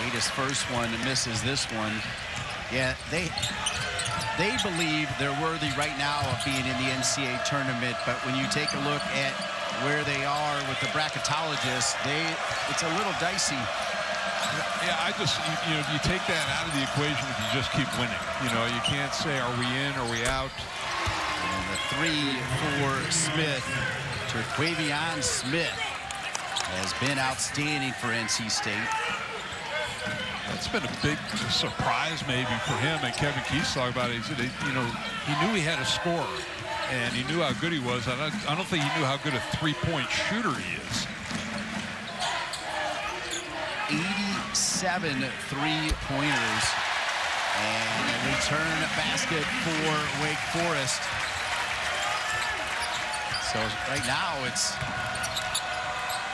made his first one and misses this one. Yeah, they believe they're worthy right now of being in the NCAA tournament, but when you take a look at where they are with the bracketologists, it's a little dicey. Yeah, you take that out of the equation if you just keep winning. You can't say, are we in, are we out? And the three for Smith. Terquavion Smith has been outstanding for NC State. That's been a big surprise maybe for him, and Kevin Keith's talking about it. He said, he knew he had a scorer, and he knew how good he was. I don't think he knew how good a three-point shooter he is. 87 three-pointers, and a return basket for Wake Forest. So right now it's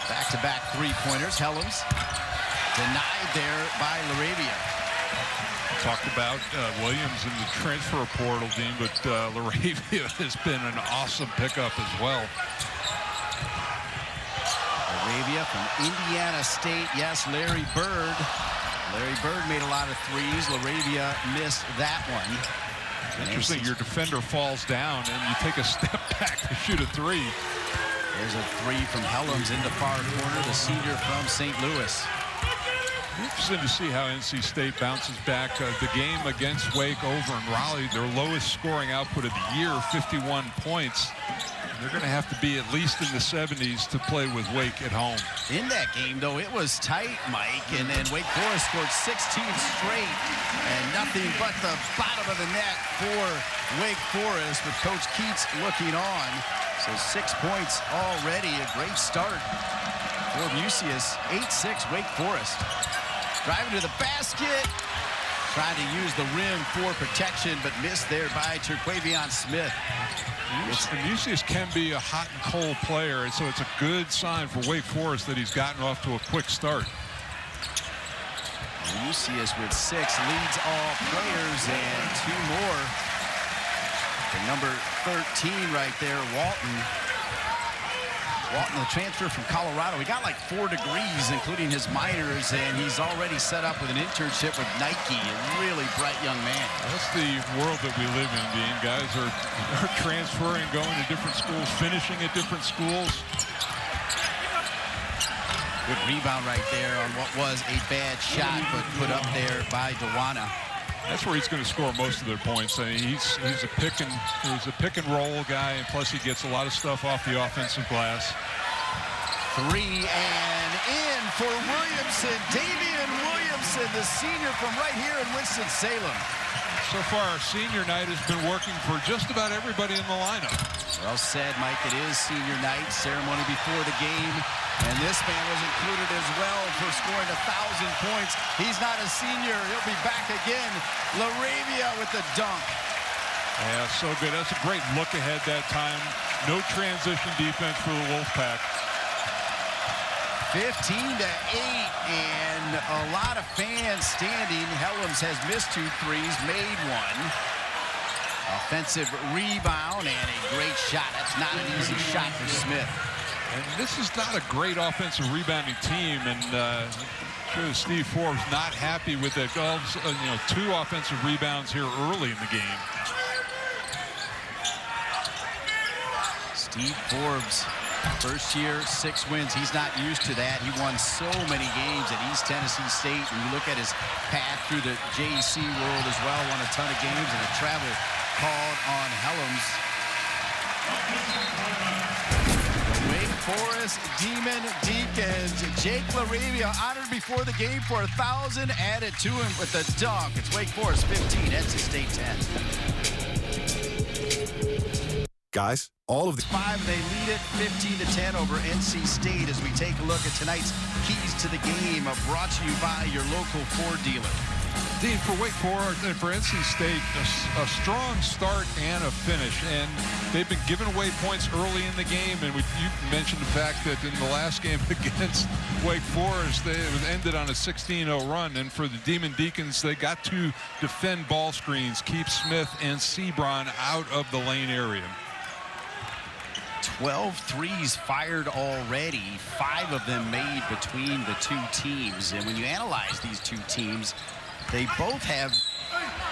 back-to-back three-pointers. Helms denied there by LaRavia. Talked about Williams in the transfer portal, Dean, but LaRavia has been an awesome pickup as well. LaRavia from Indiana State. Yes, Larry Bird. Larry Bird made a lot of threes. LaRavia missed that one. Interesting, your defender falls down and you take a step back to shoot a three. There's a three from Helms in the far corner, the senior from St. Louis. Interesting to see how NC State bounces back. The game against Wake over in Raleigh, their lowest scoring output of the year, 51 points. They're going to have to be at least in the 70s to play with Wake at home. In that game, though, it was tight, Mike, and then Wake Forest scored 16 straight, and nothing but the bottom of the net for Wake Forest, with Coach Keats looking on. So 6 points already, a great start for Mucius. 8-6 Wake Forest. Driving to the basket, trying to use the rim for protection, but missed there by Terquavion Smith. Mucius can be a hot and cold player, and so it's a good sign for Wake Forest that he's gotten off to a quick start. Mucius with 6 leads all players, and 2 more. The number 13 right there, Walton. Walton, the transfer from Colorado. He got like 4 degrees, including his minors, and he's already set up with an internship with Nike. A really bright young man. That's the world that we live in, Dean. Guys are transferring, going to different schools, finishing at different schools. Good rebound right there on what was a bad shot, but put up there by Dewana. That's where he's going to score most of their points. I mean, he's a pick and roll guy, and plus he gets a lot of stuff off the offensive glass. 3 and in for Williamson. Daivien Williamson, the senior from right here in Winston-Salem. So far, senior night has been working for just about everybody in the lineup. Well said, Mike. It is senior night, ceremony before the game. And this man was included as well for scoring 1,000 points. He's not a senior. He'll be back again. LaRavia with the dunk. Yeah, so good. That's a great look ahead that time. No transition defense for the Wolfpack. 15-8, and a lot of fans standing. Helms has missed 2 threes, made 1. Offensive rebound and a great shot. That's not an easy shot for Smith. And this is not a great offensive rebounding team, and sure Steve Forbes not happy with the 2 offensive rebounds here early in the game. Steve Forbes, first year, 6 wins. He's not used to that. He won so many games at East Tennessee State, and you look at his path through the JC world as well, won a ton of games, and a travel called on Helms. Forest Demon Deacons. Jake LaRavia honored before the game for 1,000, added to him with the dunk. It's Wake Forest 15, NC State 10. Guys, all of the 5, they lead it 15-10 over NC State as we take a look at tonight's keys to the game, brought to you by your local Ford dealer. Dean, for Wake Forest and for NC State, a strong start and a finish, and they've been giving away points early in the game, and you mentioned the fact that in the last game against Wake Forest, it ended on a 16-0 run, and for the Demon Deacons, they got to defend ball screens, keep Smith and Sebron out of the lane area. 12 threes fired already, 5 of them made between the two teams. And when you analyze these two teams, they both have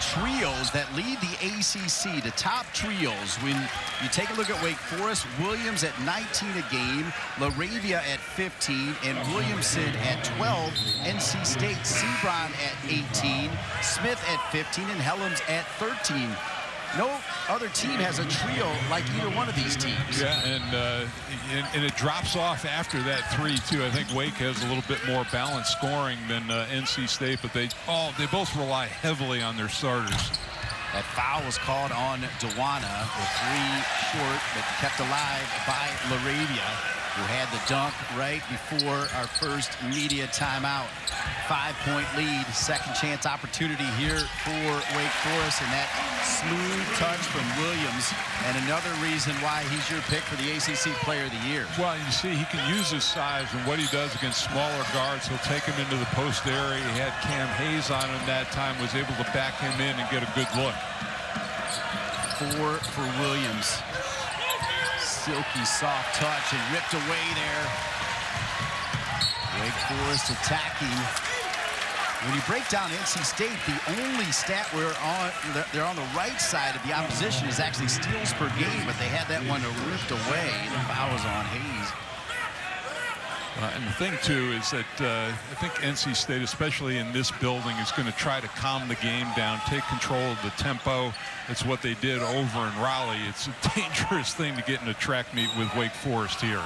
trios that lead the ACC, the top trios. When you take a look at Wake Forest, Williams at 19 a game, LaRavia at 15, and Williamson at 12. NC State, Sebron at 18, Smith at 15, and Helms at 13. No other team has a trio like either one of these teams. Yeah, and it drops off after that 3 too. I think Wake has a little bit more balanced scoring than NC State, but they both rely heavily on their starters. That foul was called on Dewana, the 3 short, but kept alive by LaRavia, who had the dunk right before our first media timeout. 5-point lead, second chance opportunity here for Wake Forest, and that smooth touch from Williams, and another reason why he's your pick for the ACC Player of the Year. Well, you see, he can use his size, and what he does against smaller guards, he'll take him into the post area. He had Cam Hayes on him that time, was able to back him in and get a good look. 4 for Williams. Silky soft touch and ripped away there. Wake Forest attacking. When you break down NC State, the only stat they're on the right side of the opposition is actually steals per game, but they had that one ripped away. The foul was on Hayes. And the thing, too, is that I think NC State, especially in this building, is going to try to calm the game down, take control of the tempo. It's what they did over in Raleigh. It's a dangerous thing to get in a track meet with Wake Forest here.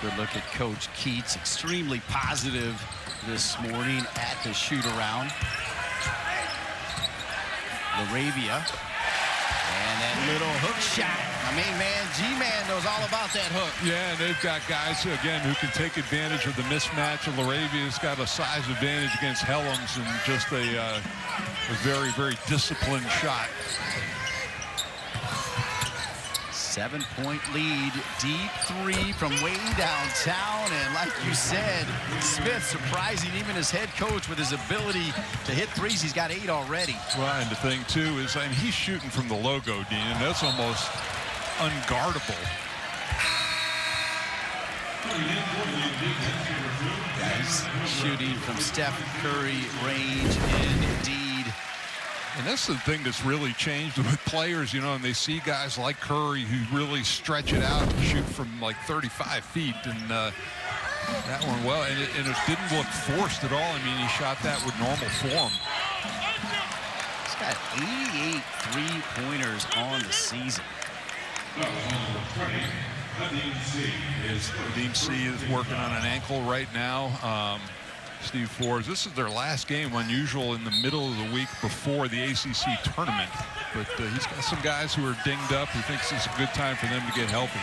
Good look at Coach Keats, extremely positive this morning at the shoot-around. LaRavia. And that little hook shot. My main man, G-Man, knows all about that hook. Yeah, and they've got guys, again, who can take advantage of the mismatch. LaRavia's got a size advantage against Helms, and just a very, very disciplined shot. 7-point lead, deep 3 from way downtown, and like you said, Smith surprising even his head coach with his ability to hit threes. He's got 8 already. Well, and the thing too is, and he's shooting from the logo, Dean, and that's almost unguardable. Yeah, he's shooting from Steph Curry range indeed. And that's the thing that's really changed with players, you know, and they see guys like Curry who really stretch it out and shoot from like 35 feet. And that one, well, and it didn't look forced at all. I mean, he shot that with normal form. He's got 88 three-pointers on the season. Dean C is working on an ankle right now. Steve Forbes, this is their last game, unusual in the middle of the week before the ACC tournament. But he's got some guys who are dinged up. He thinks it's a good time for them to get healthy.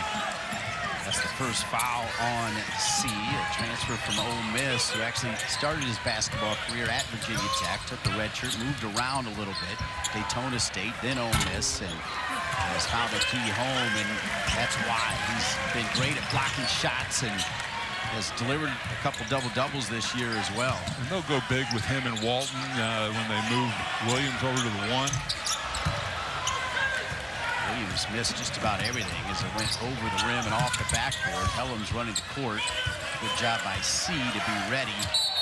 That's the first foul on C, a transfer from Ole Miss, who actually started his basketball career at Virginia Tech, took the red shirt, moved around a little bit, Daytona State, then Ole Miss, and has found the key home, and that's why he's been great at blocking shots and has delivered a couple double-doubles this year as well. And they'll go big with him and Walton when they move Williams over to the 1. Williams missed just about everything as it went over the rim and off the backboard. Helms running the court. Good job by C to be ready.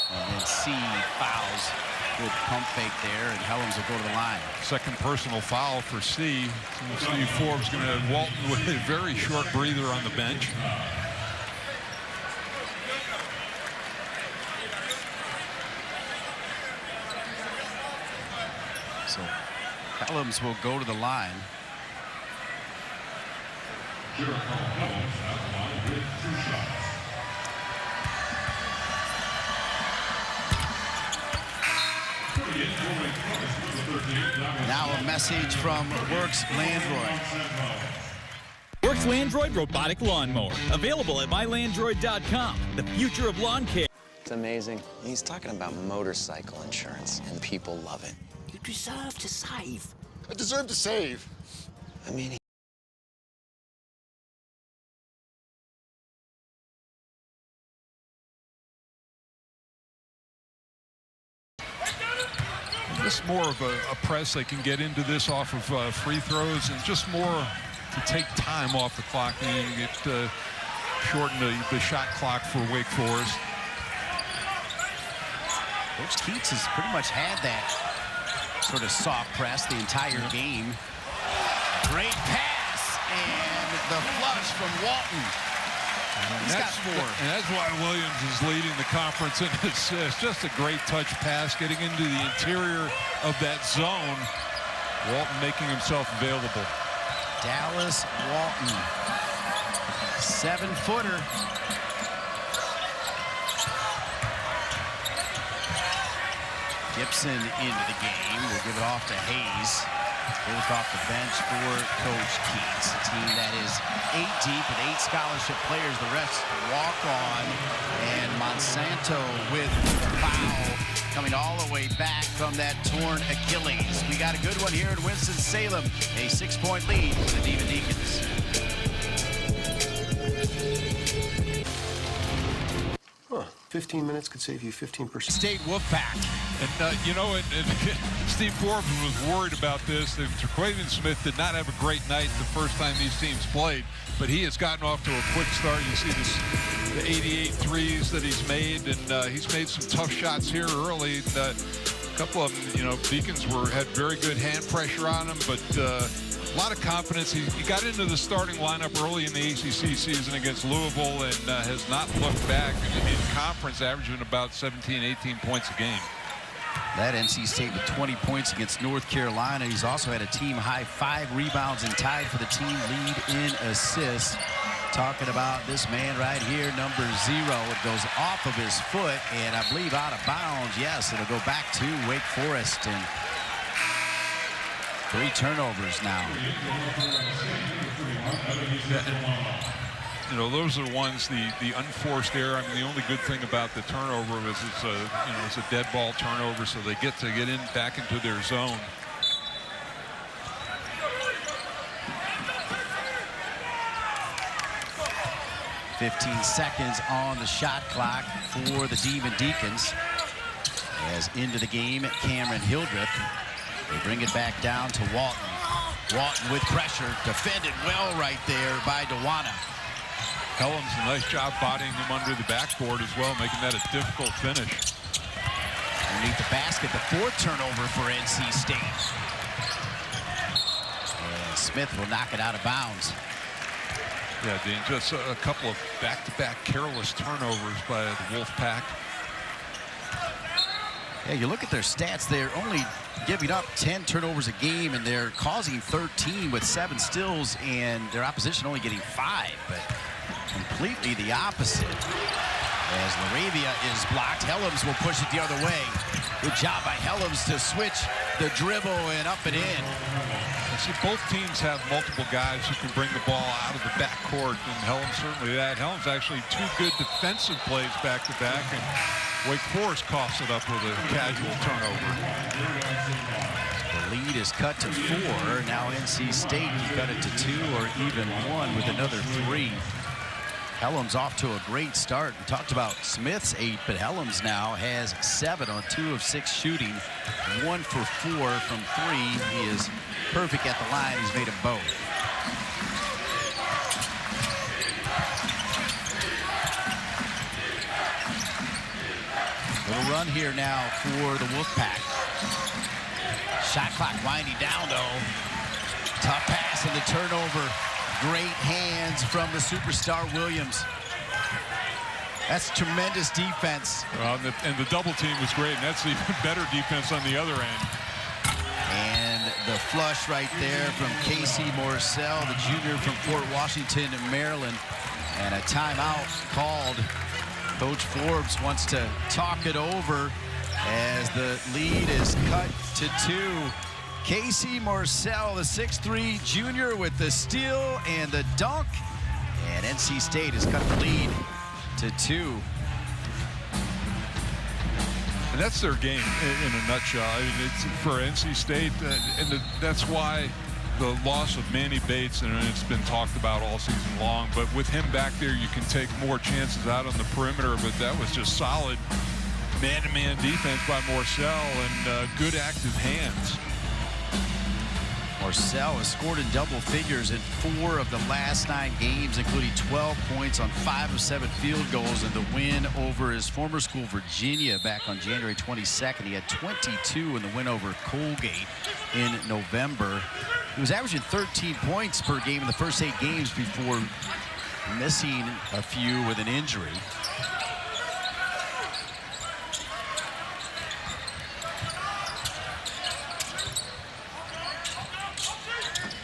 And then C fouls. Good pump fake there, and Helms will go to the line. Second personal foul for C. So Steve Forbes going to have Walton with a very short breather on the bench. So Helms will go to the line. Now a message from Works Landroid. Works Landroid Robotic Lawnmower. Available at mylandroid.com. The future of lawn care. It's amazing. He's talking about motorcycle insurance, and people love it. You deserve to save. I deserve to save. I mean, Just more of a press. They can get into this off of free throws, and just more to take time off the clock and get shorten the shot clock for Wake Forest. Coach Keats has pretty much had that sort of soft press the entire game. Great pass, and the flush from Walton. He's got 4. And that's why Williams is leading the conference in assists. Just a great touch pass, getting into the interior of that zone. Walton making himself available. Dallas Walton, 7-footer. Gibson into the game. We'll give it off to Hayes. Both off the bench for Coach Keats. A team that is 8 deep with 8 scholarship players. The rest walk on. And Monsanto with the foul coming all the way back from that torn Achilles. We got a good one here at Winston-Salem. A 6-point lead for the Daivien Deacons. 15 minutes could save you 15%. State Wolfpack. And, you know, Steve Forbes was worried about this. Terquavion Smith did not have a great night the first time these teams played, but he has gotten off to a quick start. You see the 88 threes that he's made, and he's made some tough shots here early. And, a couple of them, you know, Deacons had very good hand pressure on him, but a lot of confidence. He got into the starting lineup early in the ACC season against Louisville and has not looked back. In conference, averaging about 17, 18 points a game. Led NC State with 20 points against North Carolina. He's also had a team-high 5 rebounds and tied for the team lead in assists. Talking about this man right here, number 0. It goes off of his foot and I believe out of bounds. Yes, it'll go back to Wake Forest. And 3 turnovers now. You know, those are ones, the unforced error. I mean, the only good thing about the turnover is it's a, you know, it's a dead ball turnover, so they get in back into their zone. .15 seconds on the shot clock for the Daivien Deacons. As into the game, Cameron Hildreth. They bring it back down to Walton. Walton with pressure, defended well right there by Dewana. Helms, a nice job bodying him under the backboard as well, making that a difficult finish. Underneath the basket, the 4th turnover for NC State. And Smith will knock it out of bounds. Yeah, Dean, just a couple of back-to-back careless turnovers by the Wolfpack. Yeah, you look at their stats, they're only giving up 10 turnovers a game, and they're causing 13 with 7 steals, and their opposition only getting 5, but completely the opposite. As Laravia is blocked, Helms will push it the other way. Good job by Helms to switch the dribble and up and in. See, both teams have multiple guys who can bring the ball out of the backcourt, and Helms certainly that. Helms actually 2 good defensive plays back-to-back, and Wake Forest coughs it up with a casual turnover. The lead is cut to 4. Now NC State can cut it to 2 or even 1 with another 3. Helms off to a great start. We talked about Smith's 8, but Helms now has 7 on 2 of 6 shooting. 1 for 4 from 3. He is perfect at the line. He's made them both. Little run here now for the Wolfpack. Shot clock winding down, though. Tough pass and the turnover. Great hands from the superstar Williams. That's tremendous defense. Well, and the double team was great, and that's even better defense on the other end. And the flush right there from Casey Morcell, the junior from Fort Washington, Maryland. And a timeout called. Coach Forbes wants to talk it over as the lead is cut to 2. Casey Morcell, the 6'3" junior, with the steal and the dunk. And NC State has cut the lead to 2. And that's their game in a nutshell. I mean, it's for NC State, and that's why the loss of Manny Bates, and it's been talked about all season long, but with him back there, you can take more chances out on the perimeter, but that was just solid man-to-man defense by Morcell and good active hands. Marcel has scored in double figures in 4 of the last 9 games, including 12 points on 5 of 7 field goals in the win over his former school, Virginia, back on January 22nd. He had 22 in the win over Colgate in November. He was averaging 13 points per game in the first 8 games before missing a few with an injury.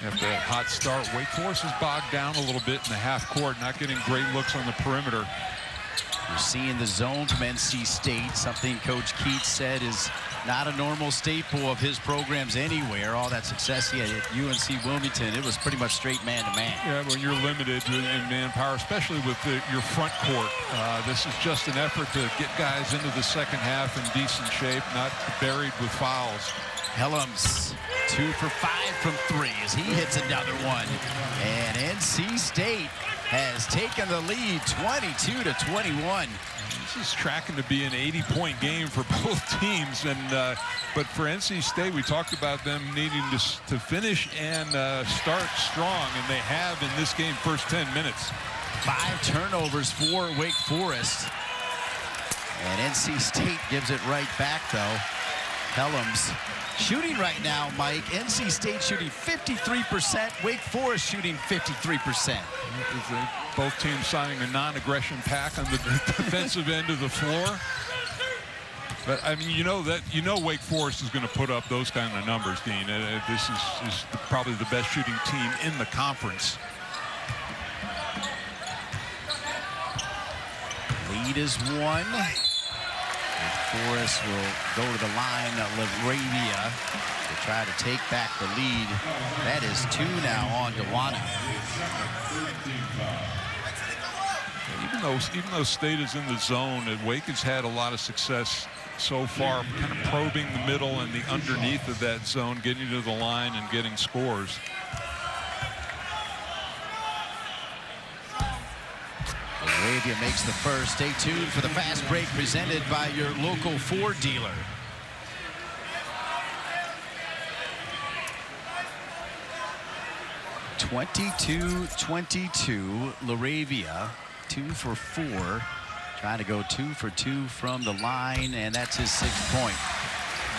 After that hot start, Wake Forest is bogged down a little bit in the half court, not getting great looks on the perimeter. You're seeing the zone from NC State, something Coach Keats said is not a normal staple of his programs anywhere. All that success he had at UNC Wilmington, it was pretty much straight man-to-man. Yeah, when you're limited in manpower, especially with your front court, this is just an effort to get guys into the second half in decent shape, not buried with fouls. Helms, 2 for 5 from 3 as he hits another one. And NC State has taken the lead 22-21. This is tracking to be an 80-point game for both teams, and but for NC State, we talked about them needing to finish and start strong, and they have in this game first 10 minutes. 5 turnovers for Wake Forest, and NC State gives it right back though. Helms shooting right now, Mike. NC State shooting 53%, Wake Forest shooting 53%. Both teams signing a non-aggression pack on the defensive end of the floor. But I mean, you know Wake Forest is going to put up those kind of numbers, Dean. This is probably the best shooting team in the conference. Lead is 1. Forest will go to the line, LaRavia, to try to take back the lead. That is 2 now on Dawana. Even though State is in the zone, and Wake has had a lot of success so far, kind of probing the middle and the underneath of that zone, getting to the line and getting scores. LaRavia makes the first. Stay tuned for the fast break presented by your local Ford dealer. (22-22). LaRavia 2 for 4, trying to go 2 for 2 from the line, and that's his 6th point.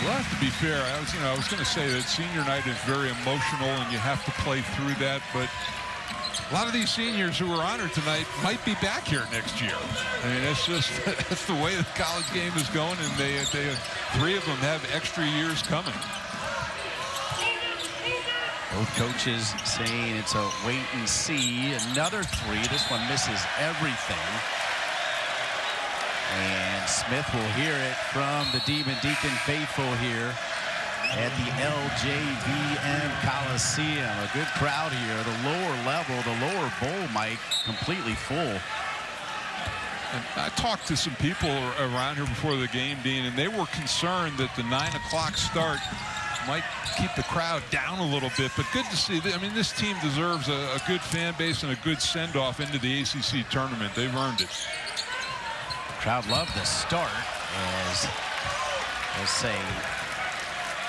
Well, to be fair, I was going to say that senior night is very emotional, and you have to play through that, but a lot of these seniors who were honored tonight might be back here next year. I mean, that's the way the college game is going, and they 3 of them have extra years coming. Both coaches saying it's a wait and see. Another 3. This one misses everything. And Smith will hear it from the Demon Deacon faithful here at the LJVM Coliseum. A good crowd here. The lower level, the lower bowl, Mike, completely full. And I talked to some people around here before the game, Dean, and they were concerned that the 9 o'clock start might keep the crowd down a little bit, but good to see. I mean, this team deserves a good fan base and a good send-off into the ACC tournament. They've earned it. The crowd loved the start, as let's say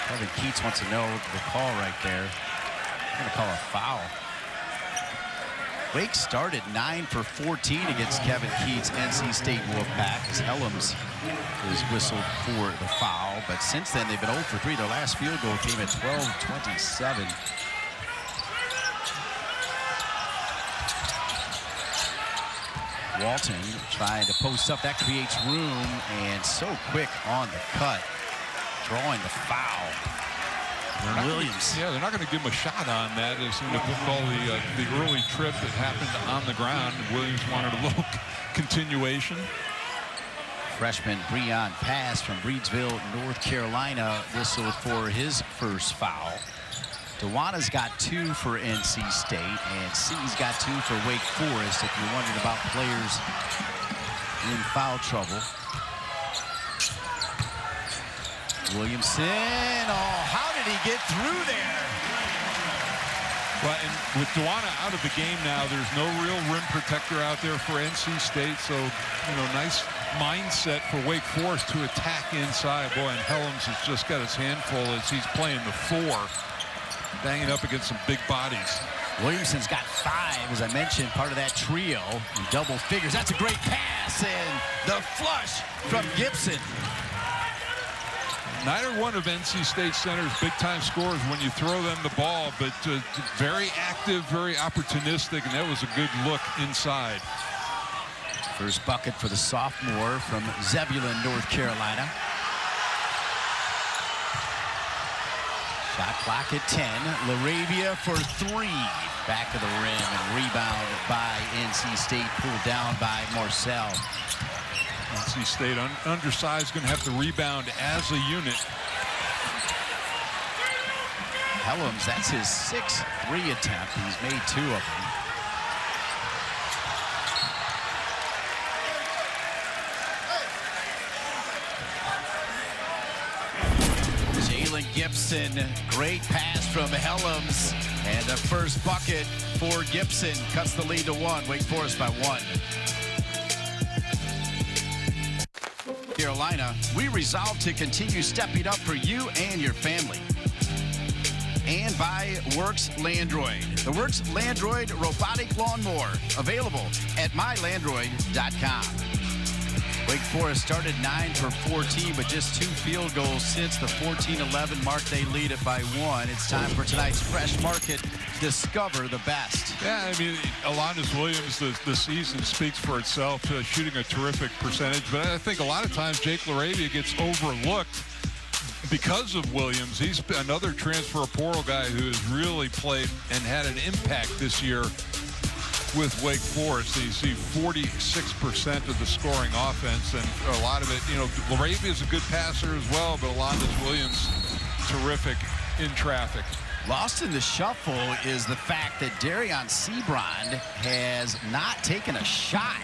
Kevin Keats wants to know the call right there. I'm going to call a foul. Wake started 9 for 14 against Kevin Keats' NC State Wolfpack as Helms is whistled for the foul. But since then, they've been 0 for 3. Their last field goal came at 12:27. Walton trying to post up. That creates room, and so quick on the cut, drawing the foul. Williams. Yeah, they're not going to give him a shot on that. As soon as all the early trip that happened on the ground, Williams wanted a little continuation. Freshman Breon Pass from Breedsville, North Carolina, whistled for his first foul. Dawana's got 2 for NC State, and C's got 2 for Wake Forest, if you're wondering about players in foul trouble. Williamson, oh, how did he get through there? Well, and with Dawana out of the game now, there's no real rim protector out there for NC State, so, nice mindset for Wake Forest to attack inside. Boy, and Helms has just got his handful as he's playing the 4. banging up against some big bodies. Williamson's got 5, as I mentioned, part of that trio in double figures. That's a great pass, and the flush from Gibson. Neither one of NC State center's big-time scorers when you throw them the ball, but very active, very opportunistic, and that was a good look inside. First bucket for the sophomore from Zebulon, North Carolina. Shot clock at 10. LaRavia for 3. Back of the rim and rebound by NC State, pulled down by Marcel. NC State undersized, going to have to rebound as a unit. Helms, that's his 6th 3 attempt. He's made 2 of them. Jalen Gibson, great pass from Helms, and the first bucket for Gibson cuts the lead to 1. Wake Forest by 1. Carolina, we resolve to continue stepping up for you and your family. And by Works Landroid. The Works Landroid robotic lawnmower, available at mylandroid.com. Wake Forest started 9 for 14, but just 2 field goals since the 14-11 mark. They lead it by 1. It's time for tonight's Fresh Market. Discover the best. Yeah, I mean, Alondes Williams, the season speaks for itself, shooting a terrific percentage. But I think a lot of times Jake LaRavia gets overlooked because of Williams. He's another transfer portal guy who has really played and had an impact this year with Wake Forest. You see 46% of the scoring offense, and a lot of it, you know, LaRavia is a good passer as well, but Alondes Williams, terrific in traffic. Lost in the shuffle is the fact that Darion Seabrand has not taken a shot.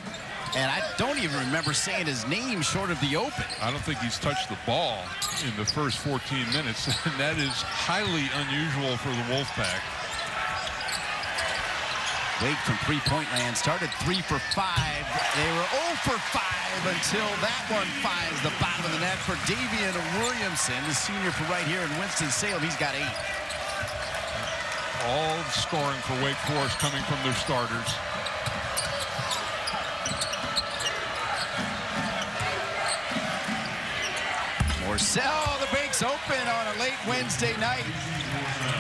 And I don't even remember saying his name short of the open. I don't think he's touched the ball in the first 14 minutes, and that is highly unusual for the Wolfpack. Wake from three-point land started 3 for 5. They were 0 for 5 until that one finds the bottom of the net for Daivien Williamson, the senior from right here in Winston-Salem. He's got 8. All scoring for Wake Forest coming from their starters. Marcel, the bank's open on a late Wednesday night.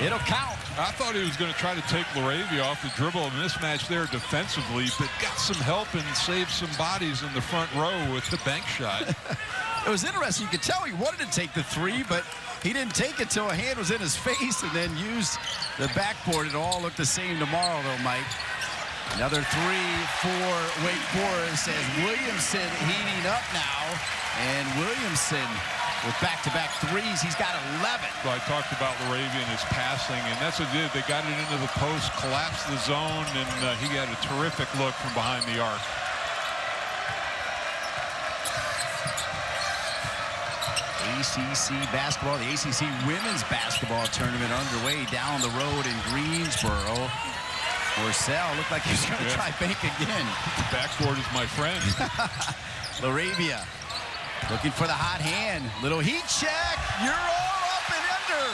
It'll count. I thought he was going to try to take LaRavia off the dribble, a mismatch there defensively, but got some help and saved some bodies in the front row with the bank shot. It was interesting. You could tell he wanted to take the 3, but he didn't take it till a hand was in his face and then used the backboard. It'll all look the same tomorrow, though, Mike. Another 3 for Wake Forest as Williamson heating up now. And Williamson with back-to-back 3s. He's got 11. So I talked about LaRavia and his passing, and that's what they did. They got it into the post, collapsed the zone, and he got a terrific look from behind the arc. ACC basketball, the ACC women's basketball tournament underway down the road in Greensboro. Marcel looked like he was going to try bank again. The backboard is my friend. LaRavia looking for the hot hand. Little heat check. You're all up and under.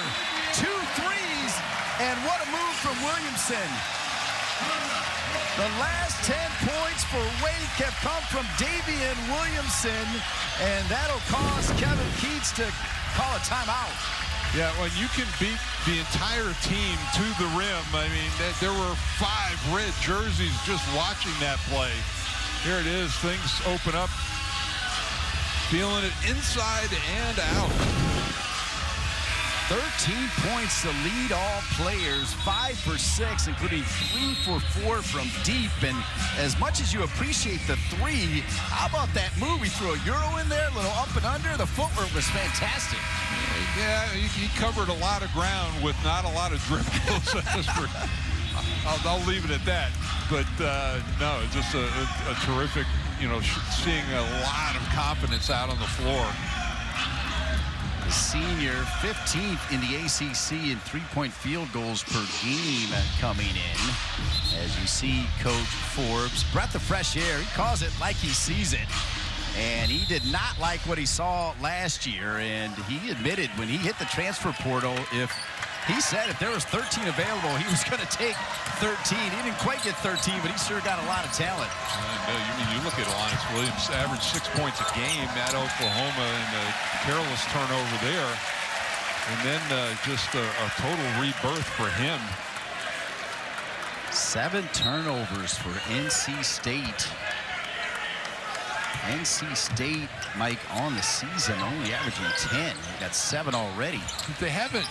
2 threes. And what a move from Williamson. The last 10 points for Wake have come from Daivien Williamson. And that'll cause Kevin Keats to call a timeout. Yeah, when you can beat the entire team to the rim, I mean, there were 5 red jerseys just watching that play. Here it is, things open up. Feeling it inside and out. 13 points to lead all players, 5 for 6, including 3 for 4 from deep. And as much as you appreciate the 3, how about that move? He threw a Euro in there, a little up and under. The footwork was fantastic. Yeah, he covered a lot of ground with not a lot of dribbles. I'll leave it at that. But no, just a terrific, you know, seeing a lot of confidence out on the floor. The senior, 15th in the ACC in three-point field goals per game coming in. As you see Coach Forbes, breath of fresh air. He calls it like he sees it. And he did not like what he saw last year. And he admitted when he hit the transfer portal, if He said if there was 13 available, he was going to take 13. He didn't quite get 13, but he sure got a lot of talent. You look at Alondes Williams, average 6 points a game at Oklahoma, and a careless turnover there. And then just a total rebirth for him. 7 turnovers for NC State. NC State, Mike, on the season only averaging 10. They got 7 already. They haven't,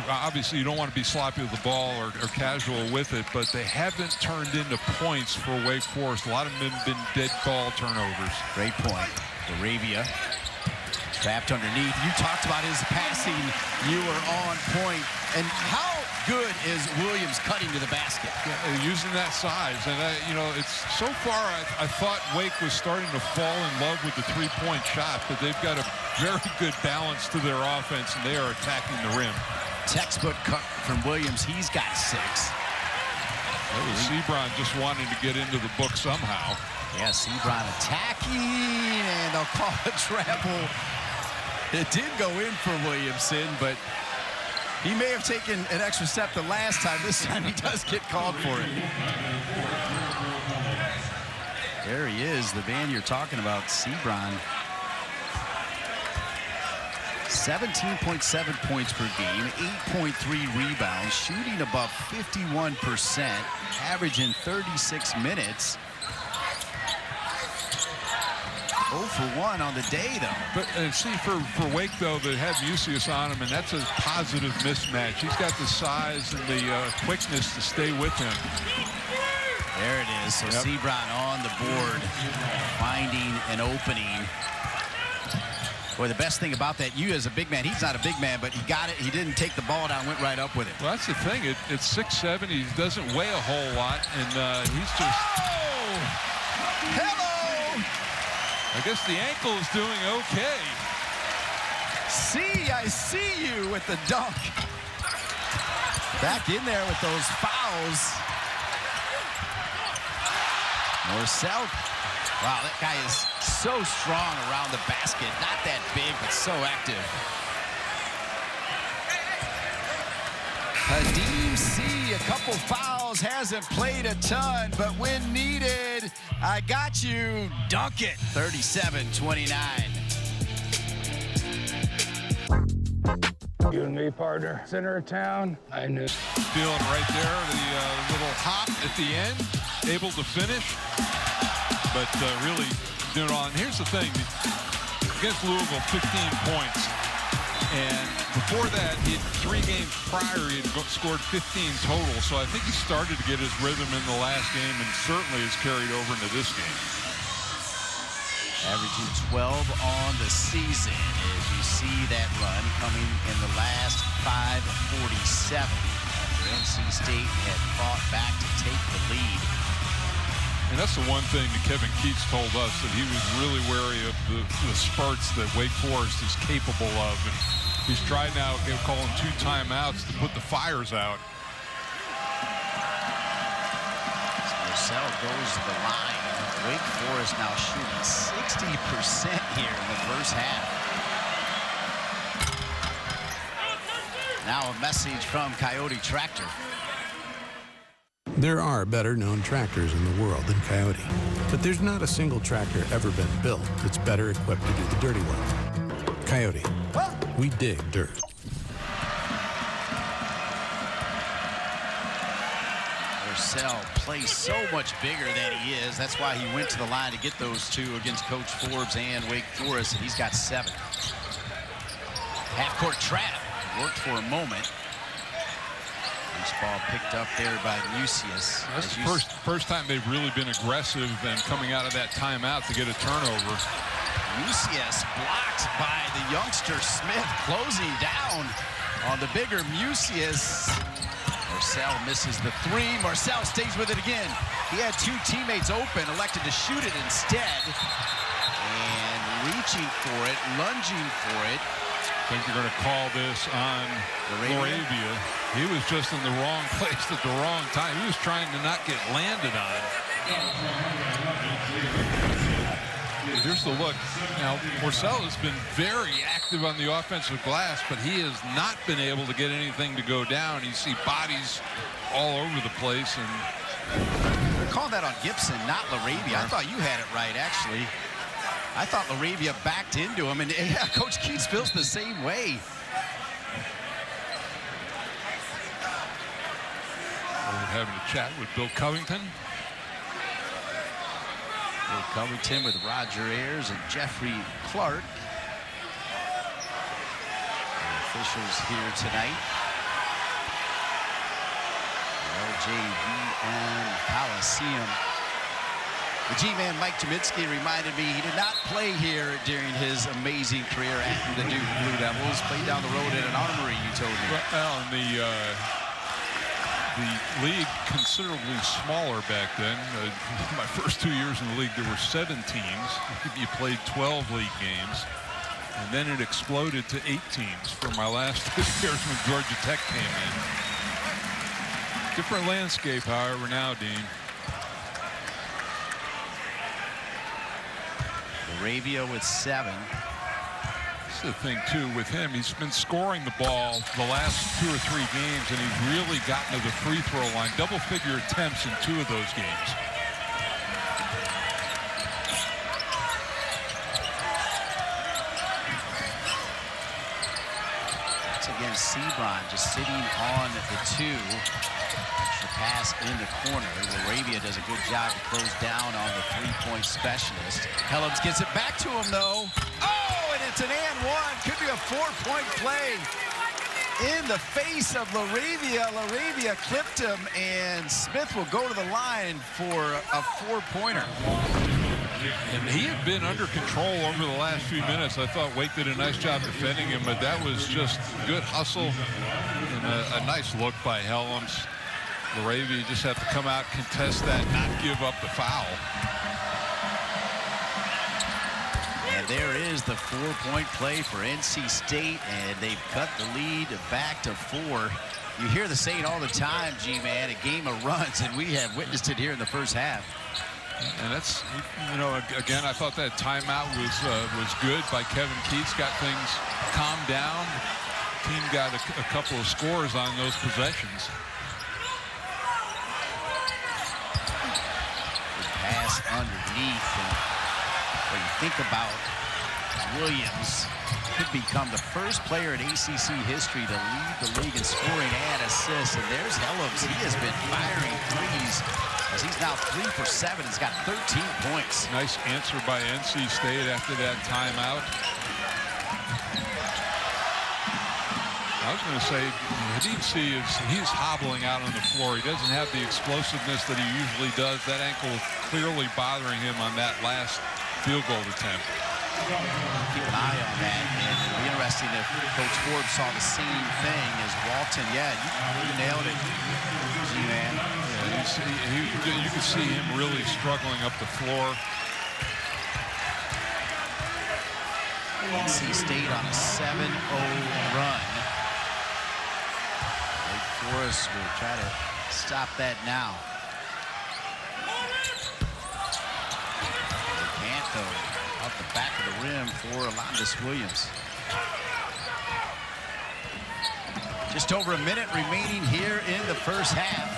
obviously you don't want to be sloppy with the ball or casual with it, but they haven't turned into points for Wake Forest. A lot of them have been dead ball turnovers. Great point. Daivien trapped underneath. You talked about his passing. You were on point. And how good is Williams cutting to the basket? Yeah, using that size. And, it's so far I thought Wake was starting to fall in love with the three-point shot, but they've got a very good balance to their offense, and they are attacking the rim. Textbook cut from Williams. He's got 6. That was Sebron just wanting to get into the book somehow. Yeah, Sebron attacking, and they'll call a travel. It did go in for Williamson, but he may have taken an extra step the last time. This time he does get called for it. There he is, the man you're talking about, Sebron. 17.7 points per game, 8.3 rebounds, shooting above 51%, averaging 36 minutes. 0 for 1 on the day, though. But see, for Wake, though, they have Mucius on him, and that's a positive mismatch. He's got the size and the quickness to stay with him. There it is. So Sebron on the board, finding an opening. Boy, the best thing about that, you as a big man, he's not a big man, but he got it. He didn't take the ball down, went right up with it. Well, that's the thing. It's 6'7". He doesn't weigh a whole lot, and he's just... Oh! Hello! I guess the ankle is doing okay. I see you with the dunk. Back in there with those fouls. Morcell. Wow, that guy is so strong around the basket. Not that big, but so active. Hadim C, a couple fouls, hasn't played a ton, but when needed, I got you. Dunk it. 37-29. You and me, partner. Center of town. I knew. Feeling right there, the little hop at the end, able to finish, but really doing it all. And here's the thing, against Louisville, 15 points. And before that, 3 games prior, he had scored 15 total. So I think he started to get his rhythm in the last game and certainly has carried over into this game. Averaging 12 on the season as you see that run coming in the last 5:47 after NC State had fought back to take the lead. And that's the one thing that Kevin Keats told us, that he was really wary of the spurts that Wake Forest is capable of. And he's tried now, calling 2 timeouts to put the fires out. Morcell goes to the line. Wake Forest now shooting 60% here in the first half. Now a message from Coyote Tractor. There are better-known tractors in the world than Coyote, but there's not a single tractor ever been built that's better equipped to do the dirty work. Coyote, we dig dirt. Morcell plays so much bigger than he is. That's why he went to the line to get those 2 against Coach Forbes and Wake Forest, and he's got 7. Half-court trap. Worked for a moment. Loose ball picked up there by Mucius. That's the first time they've really been aggressive and coming out of that timeout to get a turnover. Mucius blocked by the youngster Smith, closing down on the bigger Mucius. Morcell misses the 3. Morcell stays with it again. He had 2 teammates open, elected to shoot it instead. And reaching for it, lunging for it. I think you're going to call this on Laravia. He was just in the wrong place at the wrong time. He was trying to not get landed on. Here's the look. Now, Morcell has been very active active on the offensive glass, but he has not been able to get anything to go down. You see bodies all over the place. And they're calling that on Gibson, not LaRavia. I thought you had it right, actually. I thought LaRavia backed into him, and yeah, Coach Keats feels the same way. We're having a chat with Bill Covington. Bill Covington with Roger Ayers and Jeffrey Clark. The officials here tonight. LJVN Coliseum. The G-man Mike Cheminsky reminded me he did not play here during his amazing career at the Duke Blue Devils. Played down the road at an armory, you told me. Well, and the league considerably smaller back then. My first 2 years in the league, there were 7 teams. You played 12 league games. And then it exploded to 8 teams for my last 2 years when Georgia Tech came in. Different landscape, however, now, Dean. LaRavia with 7. That's the thing, too, with him. He's been scoring the ball the last 2 or 3 games, and he's really gotten to the free throw line. Double-figure attempts in 2 of those games. Once again, Sebron just sitting on the 2. Pass in the corner. LaRavia does a good job to close down on the three-point specialist. Helms gets it back to him, though. Oh, and it's an and one. Could be a 4-point play in the face of LaRavia. LaRavia clipped him, and Smith will go to the line for a 4-pointer. And he had been under control over the last few minutes. I thought Wake did a nice job defending him, but that was just good hustle and a nice look by Helms. LaRavia just have to come out, contest that, not give up the foul. And there is the 4-point play for NC State, and they've cut the lead back to 4. You hear the saying all the time, G-Man, a game of runs, and we have witnessed it here in the first half. And that's, you know, again, I thought that timeout was good by Kevin Keats. Got things calmed down. Team got a couple of scores on those possessions. Pass underneath, and when you think about Williams, could become the first player in ACC history to lead the league in scoring and assists. And there's Helms. He has been firing threes as he's now 3 for 7. He's got 13 points. Nice answer by NC State after that timeout. I was going to say, Hadid he's hobbling out on the floor. He doesn't have the explosiveness that he usually does. That ankle is clearly bothering him on that last field goal attempt. Keep an eye on that, and it'll be interesting if Coach Forbes saw the same thing as Walton. Yeah, you nailed it, G-Man. Yeah, you can see him really struggling up the floor. NC State on a 7-0 run. Forrest will try to stop that now. They can't, though. Off the back of the rim for Alondes Williams. Just over a minute remaining here in the first half.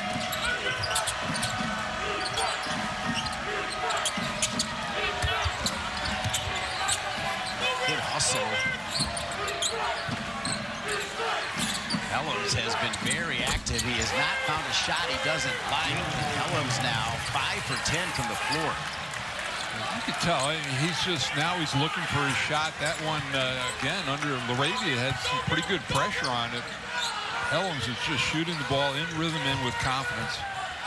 Good hustle. Helms has been very active. He has not found a shot he doesn't like. Helms now 5 for 10 from the floor. You can tell he's looking for his shot. That one again under LaRavia had some pretty good pressure on it. Helms is just shooting the ball in rhythm and with confidence.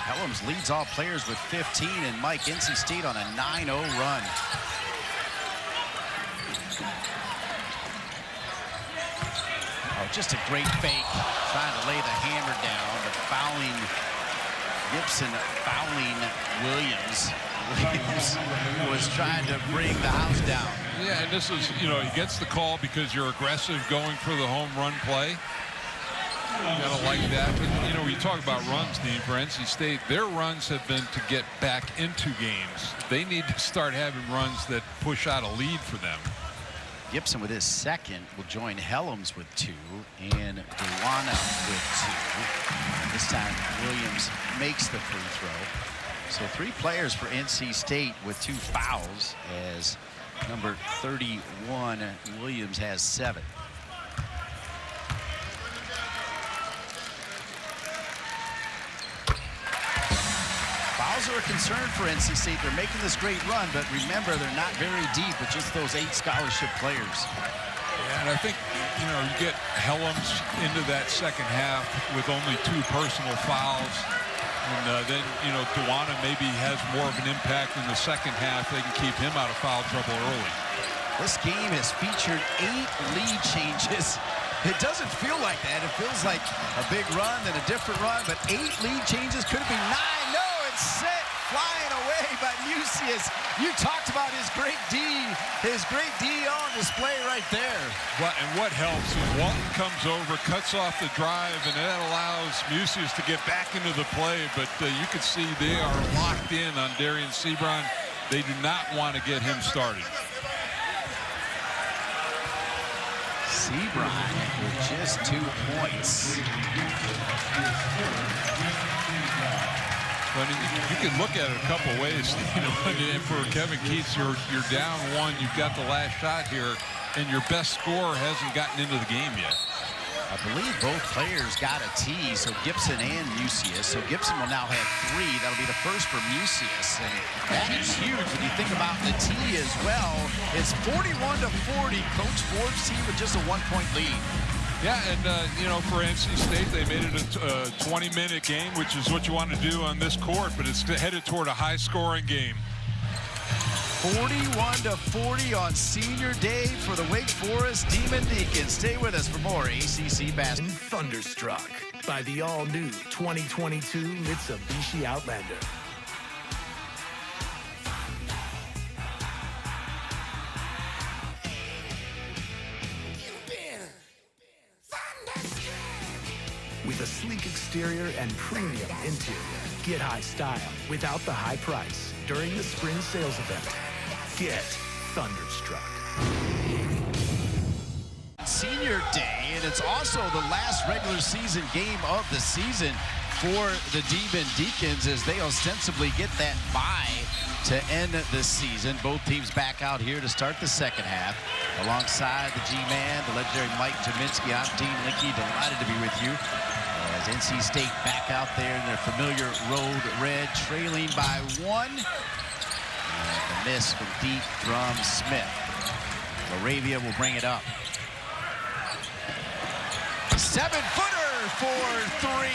Helms leads all players with 15, and Mike, NC State on a 9-0 run. Oh, just a great fake, trying to lay the hammer down, but fouling Gibson, fouling Williams. Williams was trying to bring the house down. Yeah, and this is, you know, he gets the call because you're aggressive going for the home run play. You gotta like that. But, you know, when you talk about runs, Dean, for NC State, their runs have been to get back into games. They need to start having runs that push out a lead for them. Gibson with his second will join Helms with 2 and Duana with 2. This time Williams makes the free throw. So 3 players for NC State with 2 fouls as number 31 Williams has 7. Fouls are a concern for NC State. They're making this great run, but remember, they're not very deep with just those 8 scholarship players. Yeah, and I think, you know, you get Helms into that second half with only 2 personal fouls. And then, you know, Duana maybe has more of an impact in the second half. They can keep him out of foul trouble early. This game has featured 8 lead changes. It doesn't feel like that. It feels like a big run, then a different run, but 8 lead changes. Could it be 9? No, it's set, flying away by Mucius. You talked about his great D on display right there. And what helps is Walton comes over, cuts off the drive, and that allows Mucius to get back into the play. But you can see they are locked in on Darian Sebron. They do not want to get him started. Sebron with just 2 points. But you can look at it a couple of ways. You know, and for Kevin Keats, you're down 1. You've got the last shot here, and your best scorer hasn't gotten into the game yet. I believe both players got a T, so Gibson and Mucius. So Gibson will now have 3. That'll be the first for Mucius. And that is huge when you think about the T as well. It's 41-40. Coach Ford's team with just a 1-point lead. Yeah, and, you know, for NC State, they made it a 20-minute game, which is what you want to do on this court, but it's headed toward a high-scoring game. 41-40 on senior day for the Wake Forest Demon Deacons. Stay with us for more ACC basketball. Thunderstruck by the all-new 2022 Mitsubishi Outlander. With a sleek exterior and premium interior, get high style without the high price during the spring sales event. Get Thunderstruck. Senior day, and it's also the last regular season game of the season for the Demon Deacons as they ostensibly get that bye to end the season. Both teams back out here to start the second half. Alongside the G-Man, the legendary Mike Jaminski, I'm Dean Linkey, delighted to be with you. As NC State back out there in their familiar road red, trailing by 1. And the miss from deep from Smith. Laravia will bring it up. 7-footer for 3.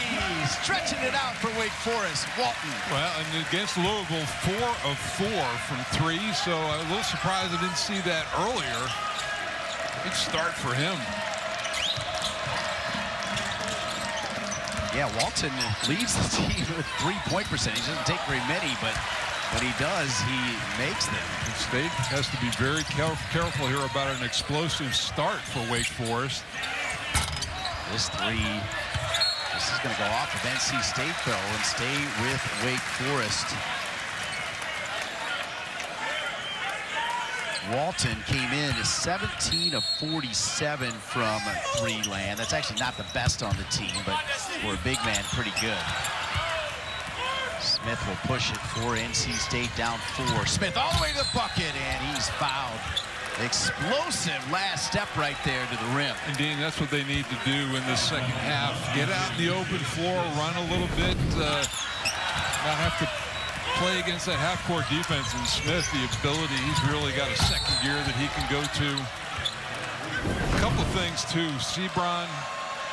Stretching it out for Wake Forest. Walton. Well, and against Louisville, 4 of 4 from 3. So I'm a little surprised I didn't see that earlier. Good start for him. Yeah, Walton leads the team with 3-point percentage. Doesn't take very many, but when he does, he makes them. And State has to be very careful here about an explosive start for Wake Forest. This 3, this is going to go off of NC State, though, and stay with Wake Forest. Walton came in as 17 of 47 from 3 land. That's actually not the best on the team, but for a big man, pretty good. Smith will push it for NC State, down 4. Smith all the way to the bucket, and he's fouled. Explosive last step right there to the rim. And Dean, that's what they need to do in the second half. Get out in the open floor, run a little bit, not have to play against that half-court defense. And Smith, the ability, he's really got a second gear that he can go to. A couple of things, too. Sebron,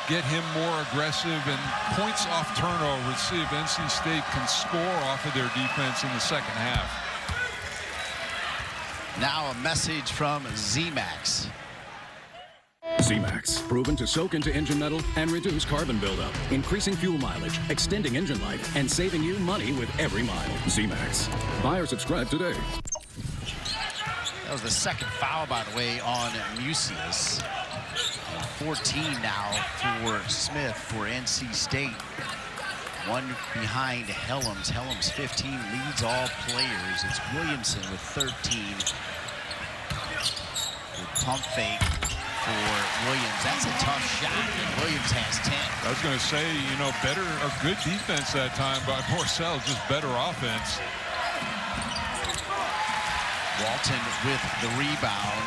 get him more aggressive, and points off turnovers. See if NC State can score off of their defense in the second half. Now a message from Z-Max. Z-Max, proven to soak into engine metal and reduce carbon buildup, increasing fuel mileage, extending engine life, and saving you money with every mile. Z-Max. Buy or subscribe today. That was the second foul, by the way, on Mucius. 14 now for Smith for NC State. 1 behind Helms. Helms 15 leads all players. It's Williamson with 13. With pump fake for Williams. That's a tough shot, and Williams has 10. I was going to say, you know, better or good defense that time by Morcell, just better offense. Walton with the rebound.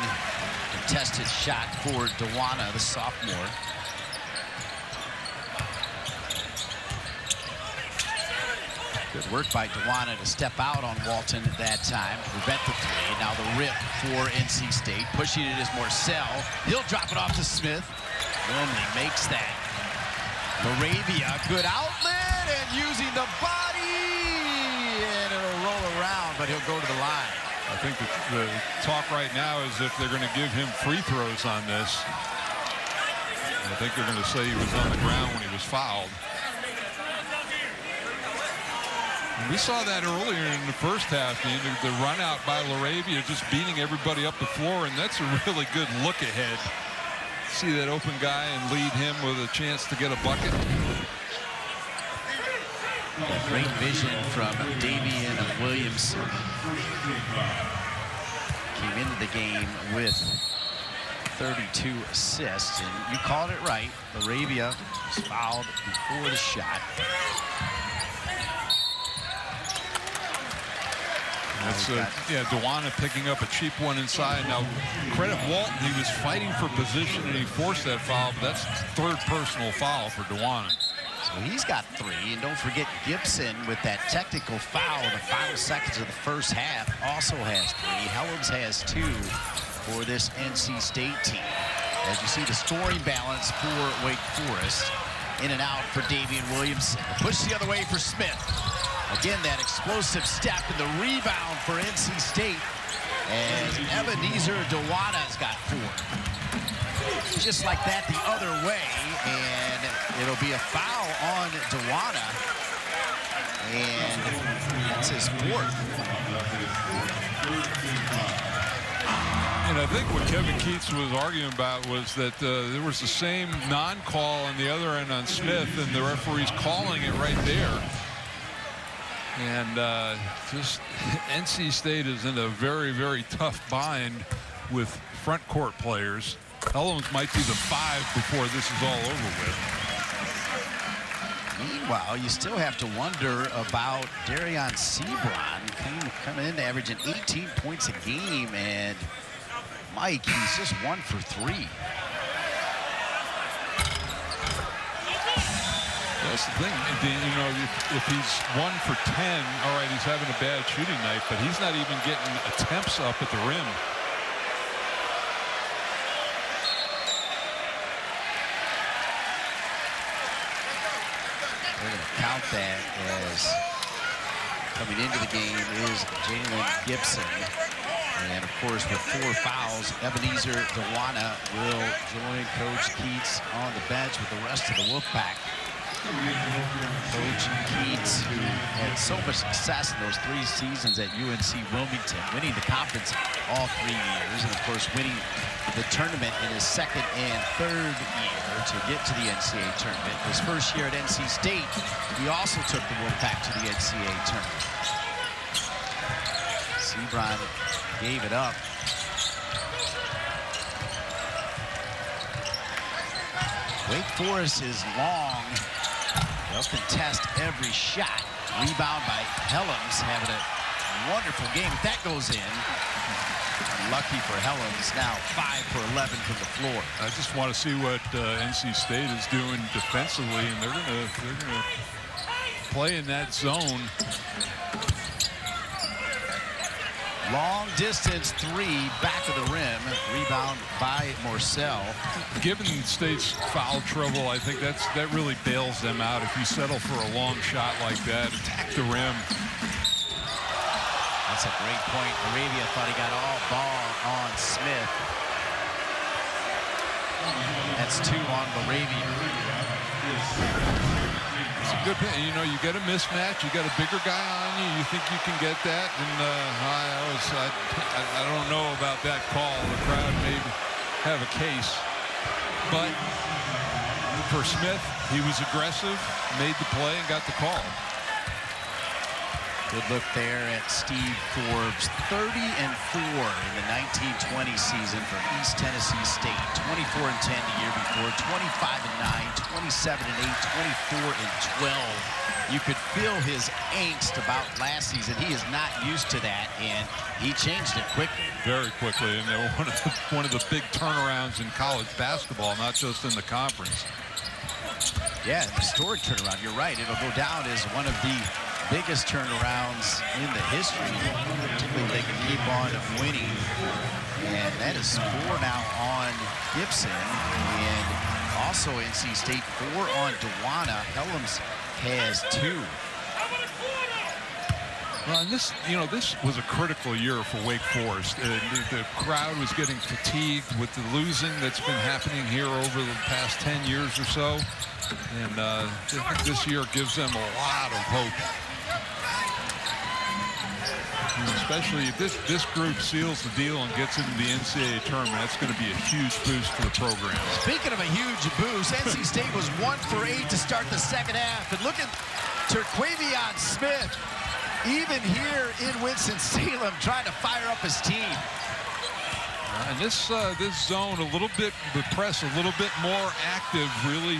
Contested shot for Dawana, the sophomore. Good work by Dawana to step out on Walton at that time. Prevent the three. Now the rip for NC State. Pushing it is Morcell. He'll drop it off to Smith. Only makes that. Moravia, good outlet, and using the body. And it'll roll around, but he'll go to the line. I think the talk right now is if they're going to give him free throws on this. I think they're going to say he was on the ground when he was fouled. And we saw that earlier in the first half, the run out by Laravia, just beating everybody up the floor, and that's a really good look ahead. See that open guy and lead him with a chance to get a bucket. Great vision from Daivien Williamson. Came into the game with 32 assists, and you called it right. Laravia was fouled before the shot. That's yeah, Dawana picking up a cheap one inside. Now, credit Walton, he was fighting for position and he forced that foul, but that's third personal foul for Dawana. So he's got 3, and don't forget Gibson with that technical foul in the final seconds of the first half also has 3. Helms has 2 for this NC State team. As you see the scoring balance for Wake Forest. In and out for Daivien Williamson. Push the other way for Smith. Again, that explosive step and the rebound for NC State as Ebenezer Dawana's got 4. Just like that the other way, and it'll be a foul on Dawana, and that's his 4th. And I think what Kevin Keats was arguing about was that there was the same non-call on the other end on Smith, and the referee's calling it right there. And just NC State is in a very, very tough bind with front court players. Helms might be the 5 before this is all over with. Meanwhile, you still have to wonder about Darion Sebron coming in averaging 18 points a game, and Mike, he's just 1 for 3. That's the thing, you know, if he's 1 for 10, all right, he's having a bad shooting night, but he's not even getting attempts up at the rim. We're going to count that as coming into the game is Jalen Gibson. And of course, with 4 fouls, Ebenezer Dawana will join Coach Keats on the bench with the rest of the Wolfpack. Coach Keats, who had so much success in those 3 seasons at UNC Wilmington, winning the conference all 3 years, and of course winning the tournament in his 2nd and 3rd year to get to the NCAA tournament. His first year at NC State, he also took the Wolfpack to the NCAA tournament. Sebron gave it up. Wake Forest is long. They'll contest every shot. Rebound by Helms, having a wonderful game. If that goes in, lucky for Helms, now 5 for 11 from the floor. I just want to see what NC State is doing defensively, and they're gonna play in that zone. Long distance 3, back of the rim. Rebound by Morcell. Given State's foul trouble, I think that really bails them out. If you settle for a long shot like that, attack the rim. That's a great point. Arabia thought he got all ball on Smith. That's 2 on Arabia. It's a good thing. You know, you get a mismatch, you got a bigger guy on you, you think you can get that, and I don't know about that call. The crowd may have a case, but for Smith, he was aggressive, made the play, and got the call. Good look there at Steve Forbes. 30-4 in the 1920 season for East Tennessee State. 24-10 the year before. 25-9, 27-8, 24-12. You could feel his angst about last season. He is not used to that, and he changed it quickly. Very quickly, and they were one of the big turnarounds in college basketball, not just in the conference. Yeah, historic turnaround. You're right. It'll go down as one of the biggest turnarounds in the history, particularly if they can keep on winning. And that is 4 now on Gibson, and also NC State 4 on Dewana. Helms has 2. Well, and this was a critical year for Wake Forest. The crowd was getting fatigued with the losing that's been happening here over the past 10 years or so. And I think this year gives them a lot of hope. And especially if this group seals the deal and gets into the NCAA tournament, that's going to be a huge boost for the program. Speaking of a huge boost, NC State was 1 for 8 to start the second half. And look at Terquavion Smith, even here in Winston-Salem, trying to fire up his team. And this zone, a little bit, the press a little bit more active, really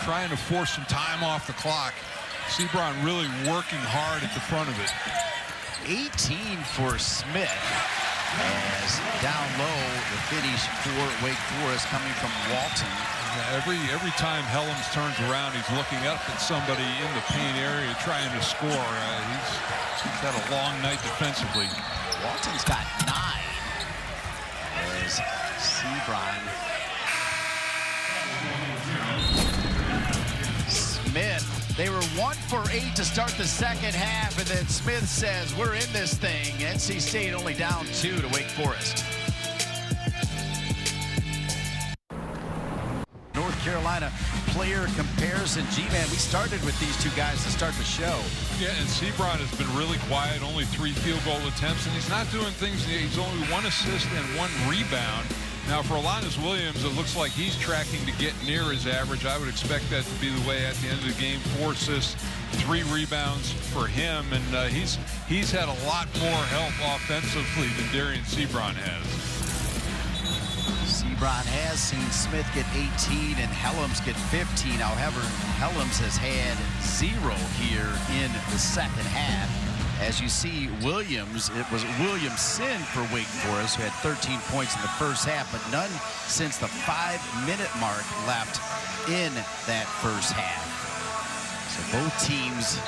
trying to force some time off the clock. Sebron really working hard at the front of it. 18 for Smith, as down low the finish for Wake Forest coming from Walton. Yeah, every time Helms turns around, he's looking up at somebody in the paint area trying to score. He's had a long night defensively. Walton's got 9. As Sebron. Smith. They were 1 for 8 to start the second half, and then Smith says, we're in this thing. NC State only down 2 to Wake Forest. North Carolina player comparison. G-Man, we started with these 2 guys to start the show. Yeah, and Sebron has been really quiet, only 3 field goal attempts, and he's not doing things. He's only 1 assist and 1 rebound. Now, for Alondes Williams, it looks like he's tracking to get near his average. I would expect that to be the way at the end of the game. 4 assists, 3 rebounds for him, and he's had a lot more help offensively than Daivien Sebron has. Sebron has seen Smith get 18 and Helms get 15. However, Helms has had 0 here in the second half. As you see, Williams, it was Williamson for Wake Forest, who had 13 points in the first half, but none since the 5-minute mark left in that first half. So both teams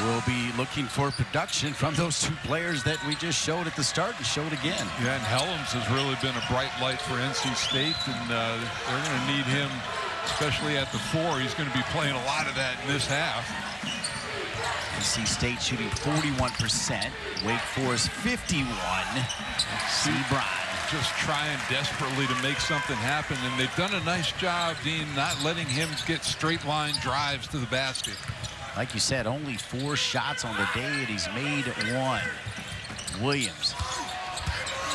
will be looking for production from those 2 players that we just showed at the start and showed again. Yeah, and Helms has really been a bright light for NC State, and they're going to need him, especially at the 4. He's going to be playing a lot of that in this half. NC State shooting 41%. Wake Forest 51. Sebron just trying desperately to make something happen, and they've done a nice job, Dean, not letting him get straight line drives to the basket. Like you said, only 4 shots on the day, and he's made 1. Williams.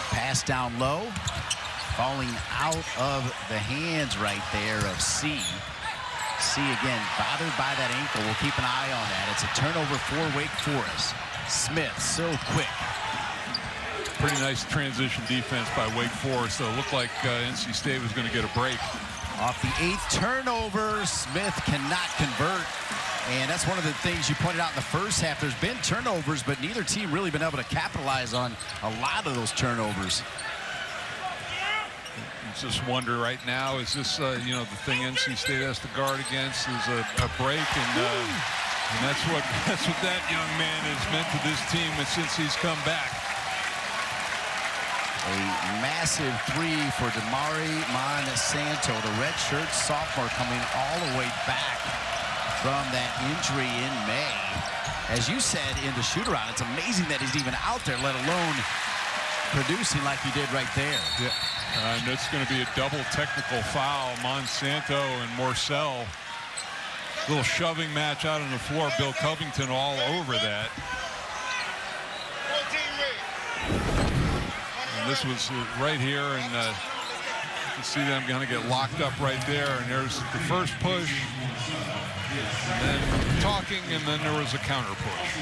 Pass down low. Falling out of the hands right there of C. C again, bothered by that ankle. We'll keep an eye on that. It's a turnover for Wake Forest. Smith, so quick. Pretty nice transition defense by Wake Forest. So it looked like NC State was going to get a break. Off the 8th turnover, Smith cannot convert. And that's one of the things you pointed out in the first half. There's been turnovers, but neither team really been able to capitalize on a lot of those turnovers. Just wonder right now, is this the thing NC State has to guard against is a break, and that's what that young man has meant to this team since he's come back. A massive 3 for Damari Monsanto, the redshirt sophomore, coming all the way back from that injury in May. As you said in the shoot-around, it's amazing that he's even out there, let alone producing like he did right there. Yeah. And it's going to be a double technical foul. Monsanto and Morcell. Little shoving match out on the floor. Bill Covington all over that. And this was right here, and you can see them going to get locked up right there. And there's the first push, and then talking, and then there was a counter push.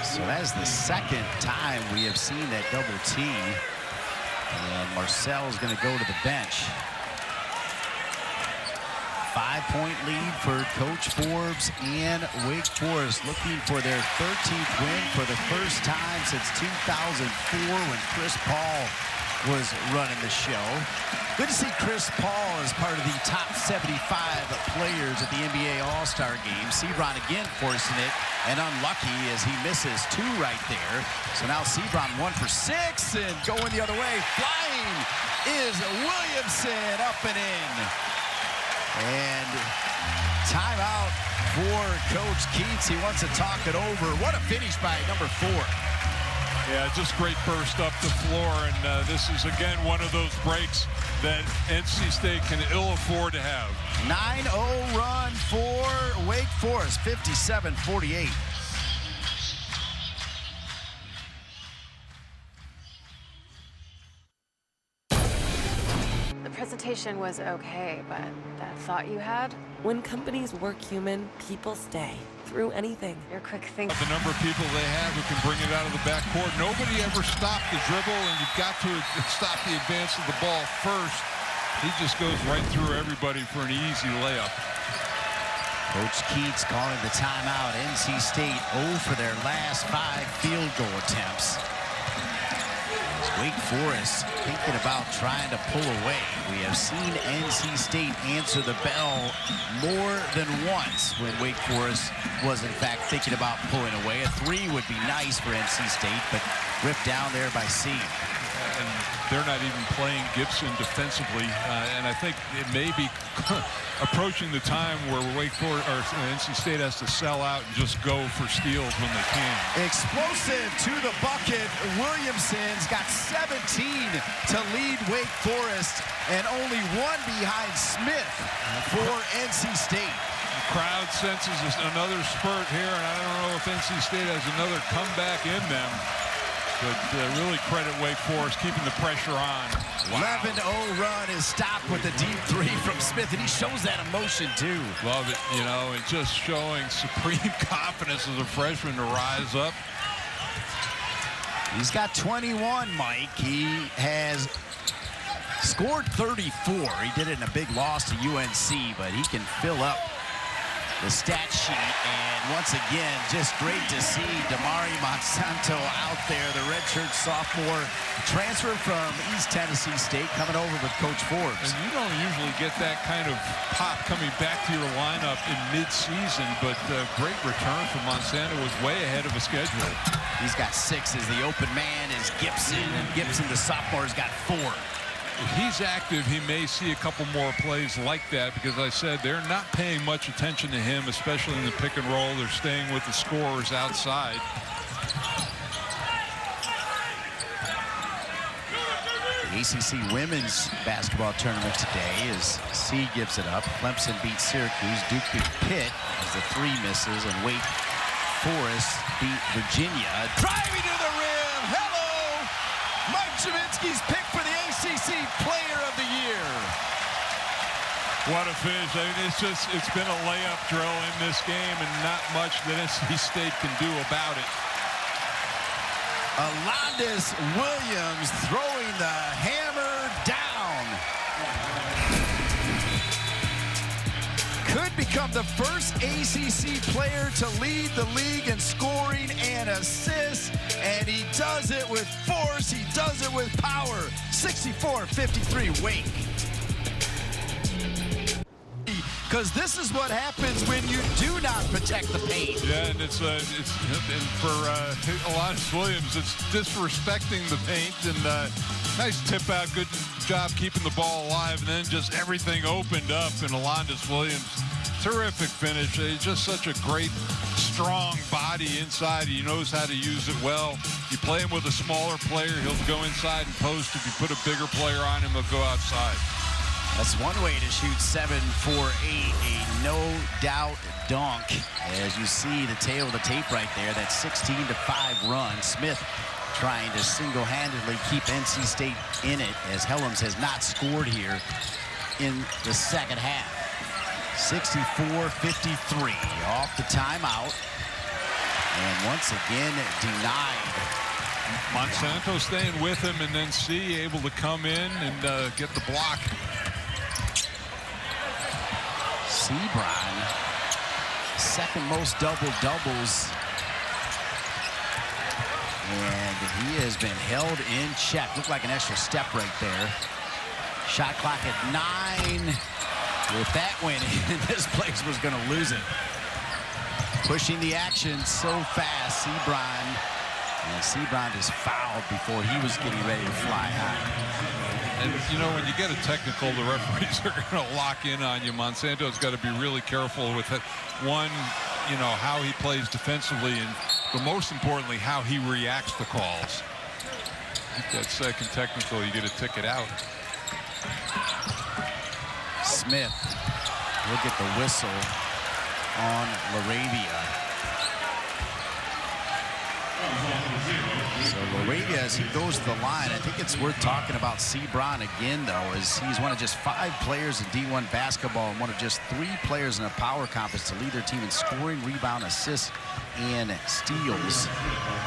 So that is the second time we have seen that double T. And Marcel's going to go to the bench. 5-point lead for Coach Forbes and Wake Forest, looking for their 13th win for the first time since 2004 when Chris Paul was running the show. Good to see Chris Paul as part of the top 75 players at the NBA All-Star Game. Sebron again forcing it and unlucky as he misses 2 right there. So now Sebron 1 for 6 and going the other way. Flying is Williamson, up and in. And timeout for Coach Keats. He wants to talk it over. What a finish by number 4. Yeah, just great burst up the floor, and this is, again, one of those breaks that NC State can ill afford to have. 9-0 run for Wake Forest, 57-48. The presentation was okay, but that thought you had? When companies work human, people stay through anything. Your quick thinking. The number of people they have who can bring it out of the backcourt. Nobody ever stopped the dribble, and you've got to stop the advance of the ball first. He just goes right through everybody for an easy layup. Coach Keats calling the timeout. NC State 0 for their last 5 field goal attempts. Wake Forest thinking about trying to pull away. We have seen NC State answer the bell more than once when Wake Forest was in fact thinking about pulling away. A 3 would be nice for NC State, but ripped down there by C. And they're not even playing Gibson defensively, and I think it may be approaching the time where Wake Forest or NC State has to sell out and just go for steals when they can. Explosive to the bucket. Williamson's got 17 to lead Wake Forest and only 1 behind Smith for NC State. The crowd senses another spurt here, and I don't know if NC State has another comeback in them. But really credit Wake Forest keeping the pressure on. 11-0 run is stopped with a deep 3 from Smith, and he shows that emotion too. Love it, you know, and just showing supreme confidence as a freshman to rise up. He's got 21, Mike. He has scored 34. He did it in a big loss to UNC, but he can fill up the stat sheet, and once again, just great to see Damari Monsanto out there, the redshirt sophomore, transfer from East Tennessee State, coming over with Coach Forbes. And you don't usually get that kind of pop coming back to your lineup in mid-season, but great return from Monsanto, was way ahead of a schedule. He's got 6 as the open man is Gibson, and Gibson, the sophomore, has got 4. If he's active, he may see a couple more plays like that, because I said they're not paying much attention to him, especially in the pick and roll. They're staying with the scorers outside. The ACC women's basketball tournament today as C gives it up. Clemson beats Syracuse. Duke beat Pitt as the 3 misses, and Wake Forest beat Virginia. Driving to the rim. Hello! Mike Cheminsky's pick for the ACC Player of the Year. What a finish. I mean, it's been a layup drill in this game, and not much that NC State can do about it. Alondes Williams throwing the hammer down. Could become the first ACC player to lead the league in scoring and assists, and he does it with force, he does it with power. 64-53 Wake. Because this is what happens when you do not protect the paint. Yeah, and it's and for Alondes Williams, it's disrespecting the paint, and nice tip out, good job keeping the ball alive, and then just everything opened up, and Alondes Williams, terrific finish. He's just such a great, strong body inside. He knows how to use it well. You play him with a smaller player, he'll go inside and post. If you put a bigger player on him, he'll go outside. That's one way to shoot 7 for 8, a no-doubt dunk. As you see the tail of the tape right there, that 16-5 run. Smith trying to single-handedly keep NC State in it, as Helms has not scored here in the second half. 64-53 off the timeout. And once again, denied. Monsanto staying with him, and then C able to come in and get the block. Sebron, second most double-doubles. And he has been held in check. Looked like an extra step right there. Shot clock at 9. If that went in, this place was going to lose it. Pushing the action so fast, Sebron. And Sebron is fouled before he was getting ready to fly high. And, you know, when you get a technical, the referees are going to lock in on you. Monsanto's got to be really careful with it. One, you know, how he plays defensively, and but most importantly, how he reacts to calls. That second technical, you get a ticket out. Smith will get the whistle on LaRavia. So LaRavia, as he goes to the line, I think it's worth talking about Sebron again, though, as he's one of just 5 players in D1 basketball and one of just 3 players in a power conference to lead their team in scoring, rebound, assists, and steals.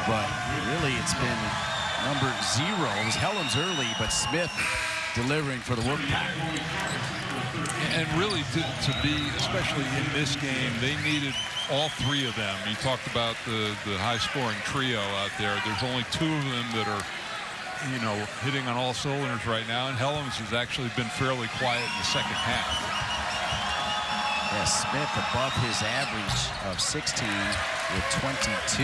But really, it's been number 0. It was Helms early, but Smith delivering for the Wolfpack. And really, to be, especially in this game, they needed all 3 of them. You talked about the high-scoring trio out there. There's only 2 of them that are, you know, hitting on all cylinders right now, and Helms has actually been fairly quiet in the second half. Yeah, Smith above his average of 16 with 22.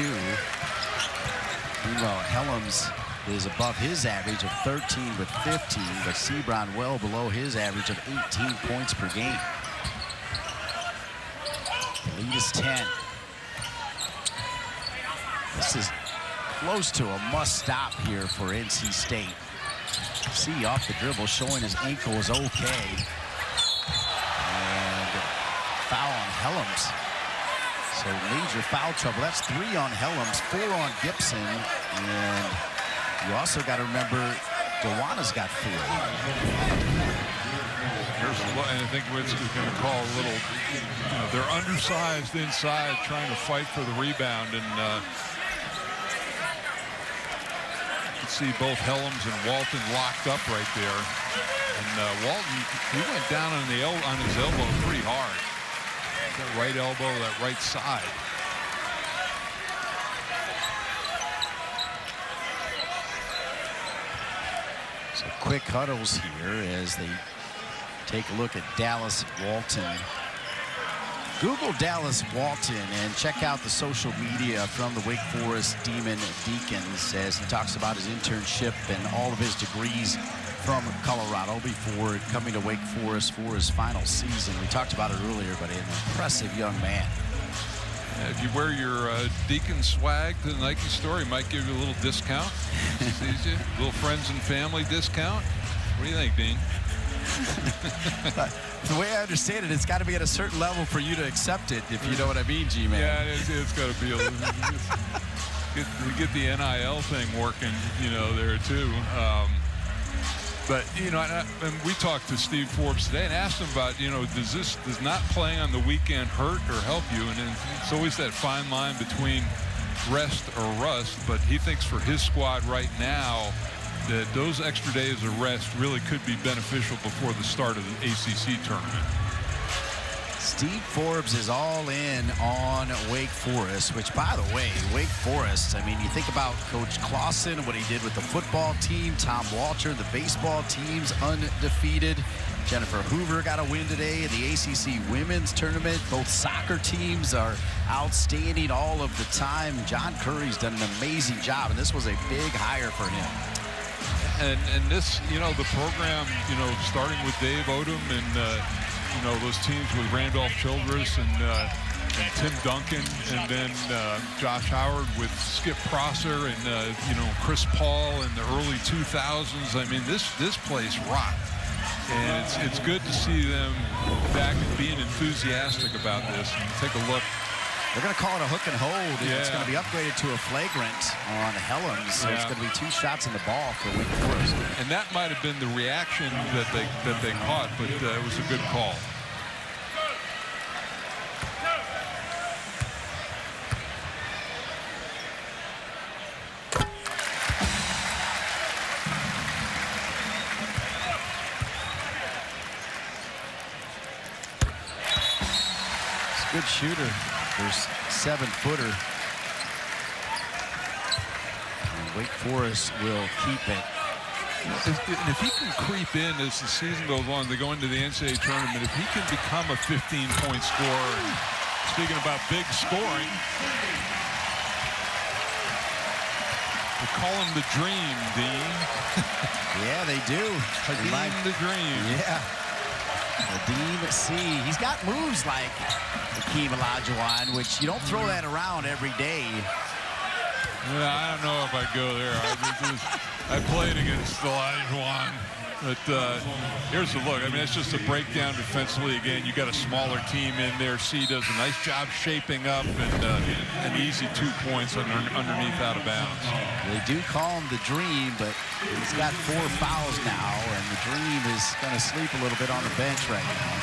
Meanwhile, Helms is above his average of 13 with 15, but Sebron well below his average of 18 points per game. The lead is 10. This is close to a must-stop here for NC State. C off the dribble, showing his ankle is okay. And foul on Helms. So major foul trouble. That's 3 on Helms, 4 on Gibson, and you also got to remember Dewana's got 4. And I think Witz is going to call a little, you know, they're undersized inside trying to fight for the rebound, and you can see both Helms and Walton locked up right there. And Walton, he went down on his elbow pretty hard. That right elbow, that right side. So quick huddles here as they take a look at Dallas Walton. Google Dallas Walton and check out the social media from the Wake Forest Demon Deacons as he talks about his internship and all of his degrees from Colorado before coming to Wake Forest for his final season. We talked about it earlier, but an impressive young man. If you wear your Deacon swag to the Nike store, he might give you a little discount. A little friends and family discount. What do you think, Dean? The way I understand it, it's got to be at a certain level for you to accept it, if you know what I mean, G-Man. Yeah, it's got to be a little. Get the NIL thing working, you know, there too. But, you know, and we talked to Steve Forbes today and asked him about, you know, does not playing on the weekend hurt or help you? And it's always that fine line between rest or rust. But he thinks for his squad right now that those extra days of rest really could be beneficial before the start of the ACC tournament. Steve Forbes is all in on Wake Forest, which, by the way, Wake Forest, I mean, you think about Coach Clausen, what he did with the football team, Tom Walter, the baseball team's undefeated. Jennifer Hoover got a win today in the ACC women's tournament. Both soccer teams are outstanding all of the time. John Curry's done an amazing job, and this was a big hire for him. And this, you know, the program, you know, starting with Dave Odom and, you know, those teams with Randolph Childress and Tim Duncan, and then Josh Howard with Skip Prosser and, you know, Chris Paul in the early 2000s. I mean, this place rocked. And it's good to see them back and being enthusiastic about this. And take a look. They're going to call it a hook and hold. Yeah. It's going to be upgraded to a flagrant on Helms. So it's going to be 2 shots in the ball for Wake Forest. And that might have been the reaction that they caught, but it was a good call. good shooter. There's 7-footer. Wake Forest will keep it. If he can creep in as the season goes on, they go into the NCAA tournament, if he can become a 15-point scorer, speaking about big scoring, they call him the Dream, Dean. Yeah, they do. Dean the Dream. Yeah. Dean C. He's got moves like Hakeem Olajuwon, which you don't throw that around every day. Yeah, I don't know if I go there. I played against Olajuwon, but here's the look. I mean, it's just a breakdown defensively. Again, you got a smaller team in there. C does a nice job shaping up, and an easy 2 points underneath out of bounds. They do call him the Dream, but he's got 4 fouls now, and the Dream is going to sleep a little bit on the bench right now.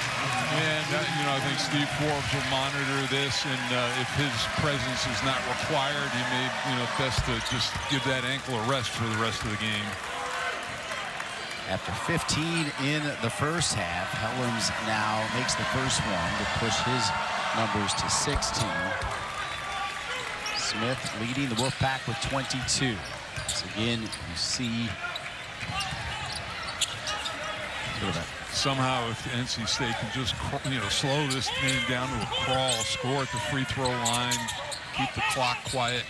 And, you know, I think Steve Forbes will monitor this, and if his presence is not required, he may, you know, best to just give that ankle a rest for the rest of the game. After 15 in the first half, Helms now makes the first one to push his numbers to 16. Smith leading the Wolfpack with 22. So again, you see somehow if NC State can just, you know, slow this game down to a crawl, score at the free throw line, keep the clock quiet.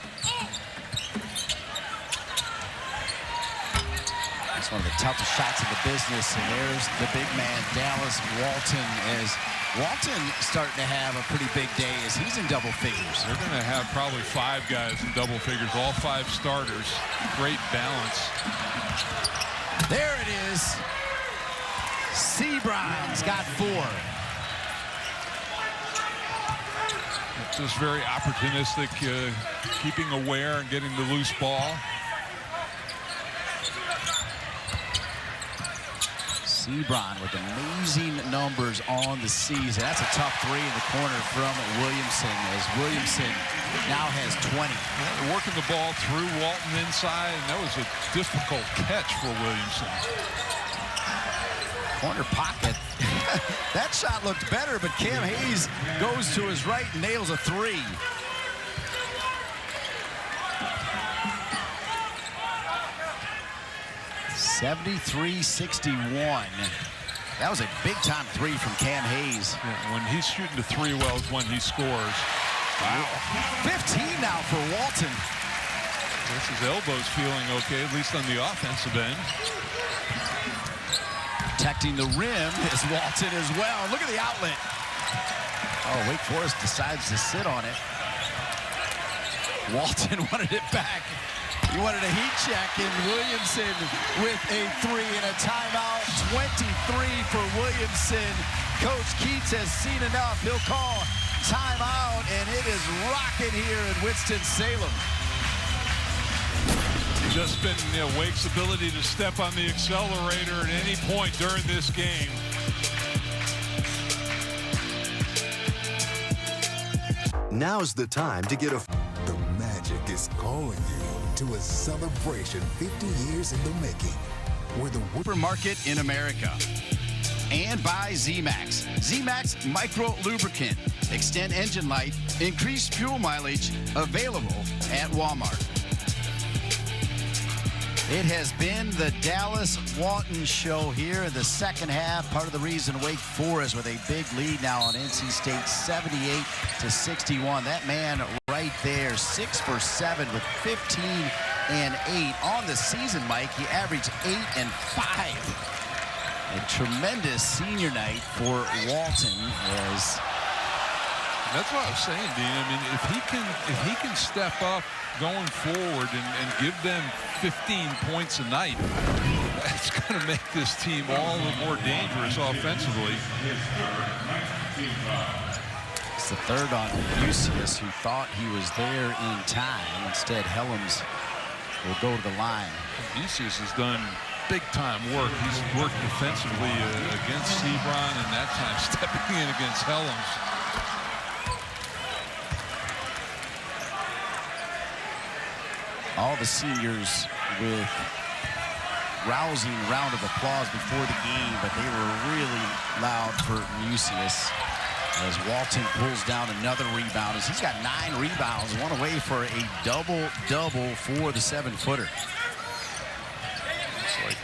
It's one of the toughest shots in the business, and there's the big man, Dallas Walton, as Walton starting to have a pretty big day as he's in double figures. They're going to have probably 5 guys in double figures, all 5 starters. Great balance. There it is. C. Brown's got 4. Just very opportunistic, keeping aware and getting the loose ball. Sebron with amazing numbers on the season. That's a tough 3 in the corner from Williamson, as Williamson now has 20. Yeah, working the ball through Walton inside, and that was a difficult catch for Williamson. Corner pocket. That shot looked better, but Cam Hayes goes to his right and nails a 3. $73-61. That was a big-time 3 from Cam Hayes. Yeah, when he's shooting the 3 well is when he scores. Wow. 15 now for Walton. Guess his elbow's feeling okay, at least on the offensive end. Protecting the rim is Walton as well. Look at the outlet. Oh, Wake Forest decides to sit on it. Walton wanted it back. He wanted a heat check, and Williamson with a 3 and a timeout. 23 for Williamson. Coach Keats has seen enough. He'll call timeout, and it is rocking here in Winston-Salem. Just been, you know, Wake's ability to step on the accelerator at any point during this game. Now's the time to get a... The Magic is calling you to a celebration 50 years in the making. Where the supermarket in America. And by Z-Max. Z-Max Micro Lubricant. Extend engine life, increase fuel mileage, available at Walmart. It has been the Dallas Walton show here in the second half. Part of the reason Wake Forest with a big lead now on NC State, 78-61. That man right there, 6 for 7 with 15 and 8 on the season. Mike, he averaged 8 and 5. A tremendous senior night for Walton. That's what I was saying, Dean. I mean, if he can step up going forward and give them 15 points a night, that's going to make this team all the more dangerous offensively. It's the 3rd on Eustace, who thought he was there in time. Instead, Helms will go to the line. Eustace has done big-time work. He's worked defensively against Sebron, and that time stepping in against Helms. All the seniors with rousing round of applause before the game, but they were really loud for Mucius. As Walton pulls down another rebound, as he's got 9 rebounds, one away for a double-double for the 7-footer. Looks like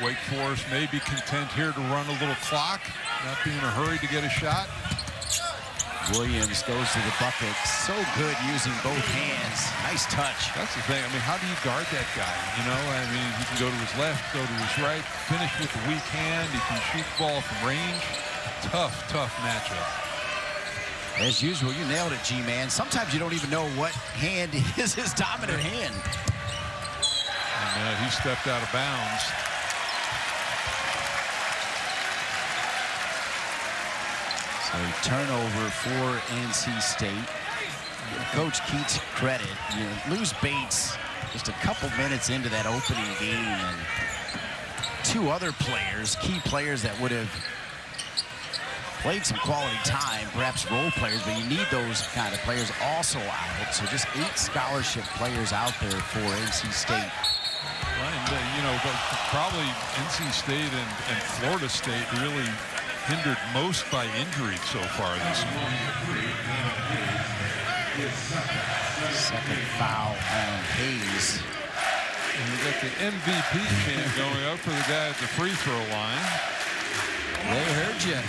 Wake Forest may be content here to run a little clock, not be in a hurry to get a shot. Williams goes to the bucket. So good using both hands. Nice touch. That's the thing. I mean, how do you guard that guy? You know, I mean, he can go to his left, go to his right, finish with a weak hand. He can shoot the ball from range. Tough, tough matchup. As usual, you nailed it, G-Man. Sometimes you don't even know what hand is his dominant hand. And he stepped out of bounds. So turnover for NC State. Coach Keats credit. You lose Bates just a couple minutes into that opening game, and 2 other players, key players that would have played some quality time, perhaps role players, but you need those kind of players also out. So just 8 scholarship players out there for NC State. Right, you know, but probably NC State and Florida State really hindered most by injury so far this year. Second foul on Hayes. And we got the MVP chant going up for the guy at the free throw line. They heard you.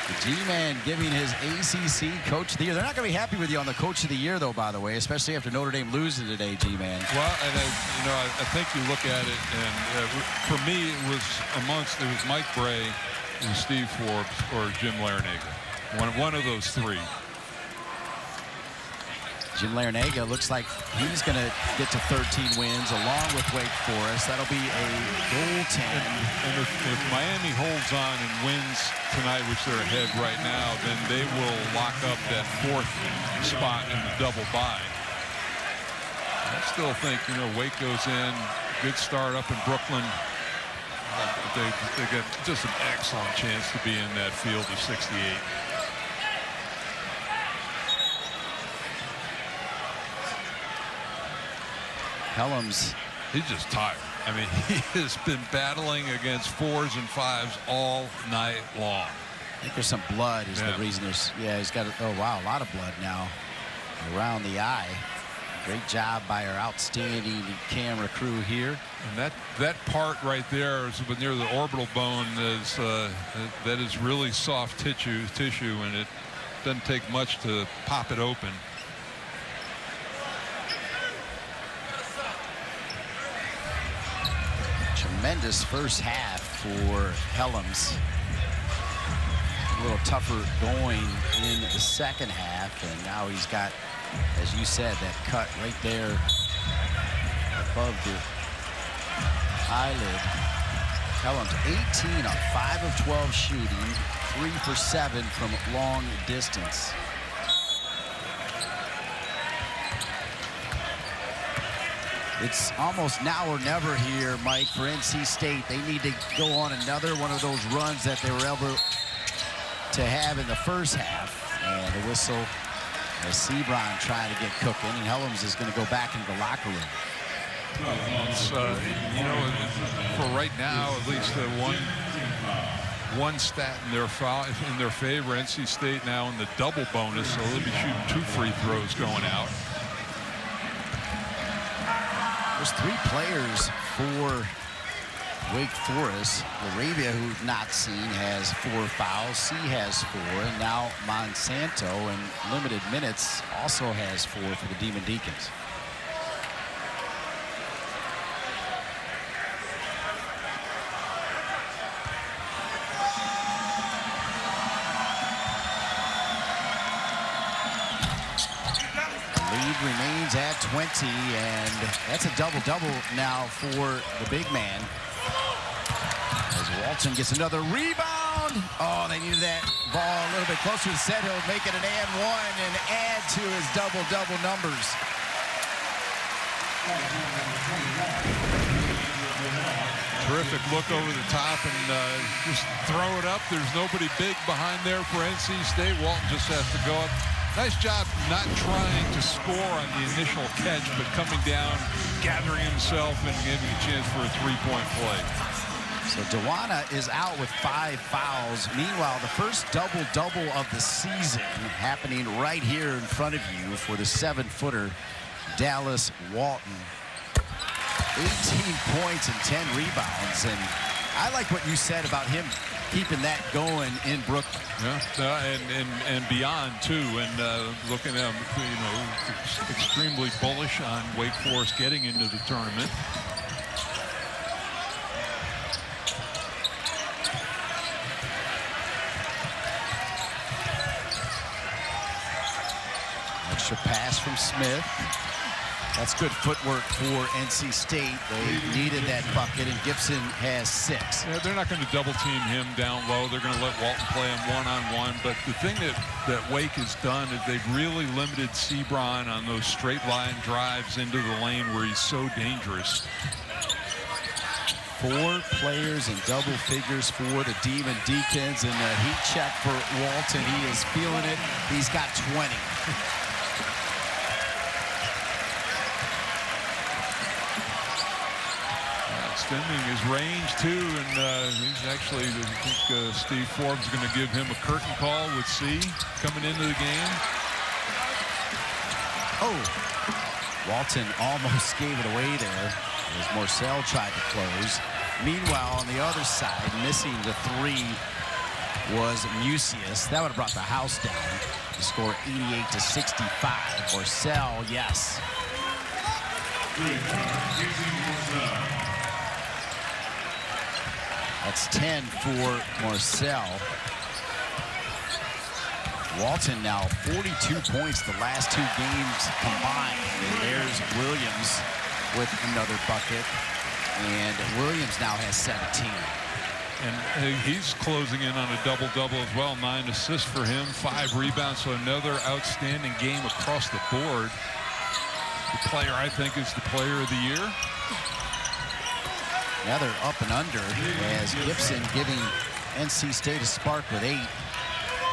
The G-Man giving his ACC Coach of the Year. They're not going to be happy with you on the Coach of the Year, though, by the way, especially after Notre Dame losing today, G-Man. Well, and you know, I think you look at it, and for me, it was Mike Bray, and Steve Forbes, or Jim Larinaga. One of those 3. Jim Larinaga looks like he's going to get to 13 wins along with Wake Forest. That'll be a goaltend. And if Miami holds on and wins tonight, which they're ahead right now, then they will lock up that 4th spot in the double bye. I still think, you know, Wake goes in, good start up in Brooklyn. They got just an excellent chance to be in that field of 68. Helms. He's just tired. I mean, he has been battling against 4s and 5s all night long. I think there's some blood is the reason there's, he's got, oh wow, a lot of blood now around the eye. Great job by our outstanding camera crew here. And that part right there is near the orbital bone is that is really soft tissue, and it doesn't take much to pop it open. Tremendous first half for Helms. A little tougher going in the second half, and now he's got, as you said, that cut right there above the eyelid. Helms 18 on 5 of 12 shooting, 3 for 7 from long distance. It's almost now or never here, Mike, for NC State. They need to go on another one of those runs that they were able to have in the first half. And the whistle as Sebron trying to get cooking, and Helms is going to go back into the locker room. It's, you know, for right now, at least one stat in their favor. NC State now in the double bonus, so they'll be shooting 2 free throws going out. There's 3 players for Wake Forest. Laravia, who we've not seen, has 4 fouls. C has 4, and now Monsanto, in limited minutes, also has 4 for the Demon Deacons. Remains at 20, and that's a double-double now for the big man. As Walton gets another rebound. Oh, they needed that ball a little bit closer to the set. He'll make it an and 1 and add to his double-double numbers. Terrific look over the top and just throw it up. There's nobody big behind there for NC State. Walton just has to go up. Nice job not trying to score on the initial catch, but coming down, gathering himself, and giving a chance for a 3-point play. So Dewana is out with 5 fouls. Meanwhile, the first double-double of the season happening right here in front of you for the 7-footer, Dallas Walton. 18 points and 10 rebounds. And I like what you said about him keeping that going in Brooklyn. Yeah, and beyond, too. And looking at him, extremely bullish on Wake Forest getting into the tournament. Extra pass from Smith. That's good footwork for NC State. They needed that bucket, and Gibson has 6. Yeah, they're not going to double team him down low. They're going to let Walton play him one-on-one. But the thing that Wake has done is they've really limited Sebron on those straight line drives into the lane where he's so dangerous. 4 players in double figures for the Demon Deacons, and a heat check for Walton. He is feeling it. He's got 20. Extending his range too, and he's actually, I think Steve Forbes is going to give him a curtain call with C coming into the game. Oh, Walton almost gave it away there as Morcell tried to close. Meanwhile, on the other side, missing the 3 was Mucius. That would have brought the house down to score 88-65. Morcell, yes. That's 10 for Morcell. Walton now 42 points the last 2 games combined. And there's Williams with another bucket. And Williams now has 17. And he's closing in on a double-double as well. 9 assists for him, 5 rebounds. So another outstanding game across the board. The player, I think, is the player of the year. Now they're up and under as Gibson giving NC State a spark with 8.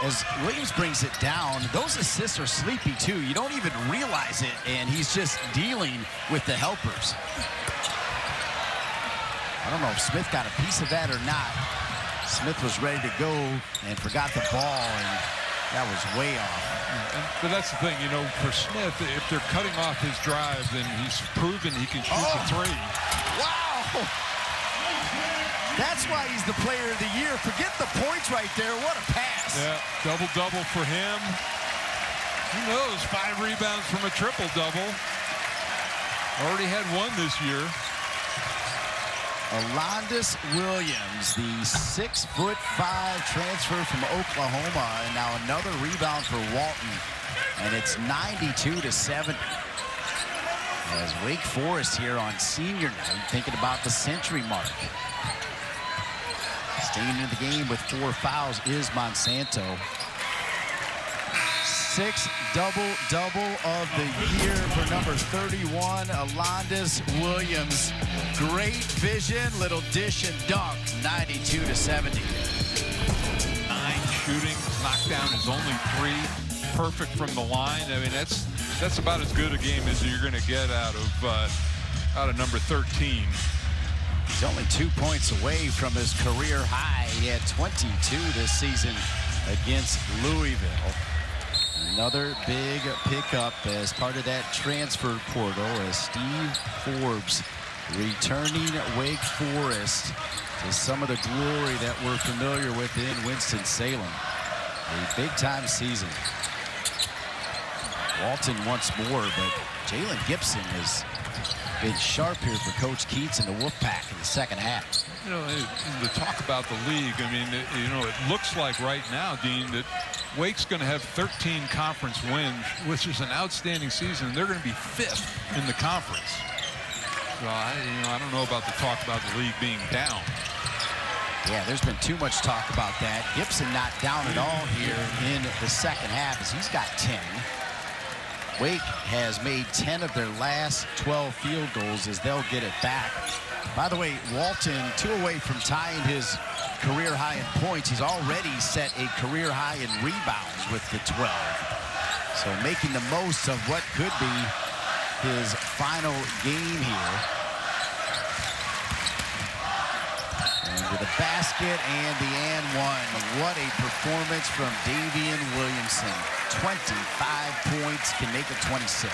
As Williams brings it down, those assists are sleepy too. You don't even realize it, and he's just dealing with the helpers. I don't know if Smith got a piece of that or not. Smith was ready to go and forgot the ball, and that was way off. But that's the thing, for Smith, if they're cutting off his drive, then he's proven he can shoot the 3. Wow! That's why he's the player of the year. Forget the points right there. What a pass. Yeah, double-double for him. Who knows? 5 rebounds from a triple-double. Already had 1 this year. Alondes Williams, the 6'5" transfer from Oklahoma, and now another rebound for Walton, and it's 92-70. As Wake Forest here on senior night, thinking about the century mark. Staying in the game with 4 fouls is Monsanto. 6th double-double of the year for number 31, Alondes Williams. Great vision, little dish and dunk, 92-70. 9 shooting, knocked down his only 3, perfect from the line. I mean, that's about as good a game as you're going to get out of number 13. He's only 2 points away from his career high. He had 22 this season against Louisville. Another big pickup as part of that transfer portal as Steve Forbes returning Wake Forest to some of the glory that we're familiar with in Winston-Salem. A big-time season. Walton once more, but Jalen Gibson has been sharp here for Coach Keats and the Wolfpack in the second half. To talk about the league, I mean, it looks like right now, Dean, that Wake's going to have 13 conference wins, which is an outstanding season. They're going to be 5th in the conference. So I don't know about the talk about the league being down. Yeah, there's been too much talk about that. Gibson not down at all here in the second half as he's got 10. Wake has made 10 of their last 12 field goals as they'll get it back. By the way, Walton 2 away from tying his career high in points. He's already set a career high in rebounds with the 12. So making the most of what could be his final game here. And to the basket and the and one. What a performance from Daivien Williamson. 25 points, can make it 26.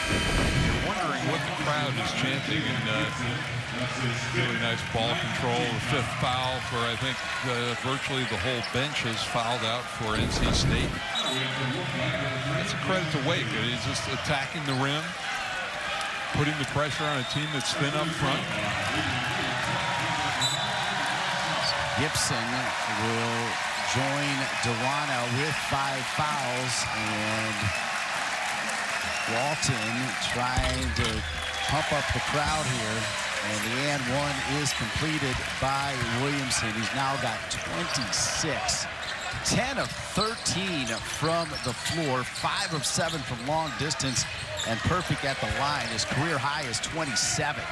You're wondering what the crowd is chanting, and really nice ball control. The fifth foul for, I think, virtually the whole bench has fouled out for NC State. That's a credit to Wake. He's just attacking the rim, putting the pressure on a team that's thin up front. Gibson will join Dewana with 5 fouls, and Walton trying to pump up the crowd here. And the and one is completed by Williamson. He's now got 26. 10 of 13 from the floor, 5 of 7 from long distance, and perfect at the line. His career high is 27.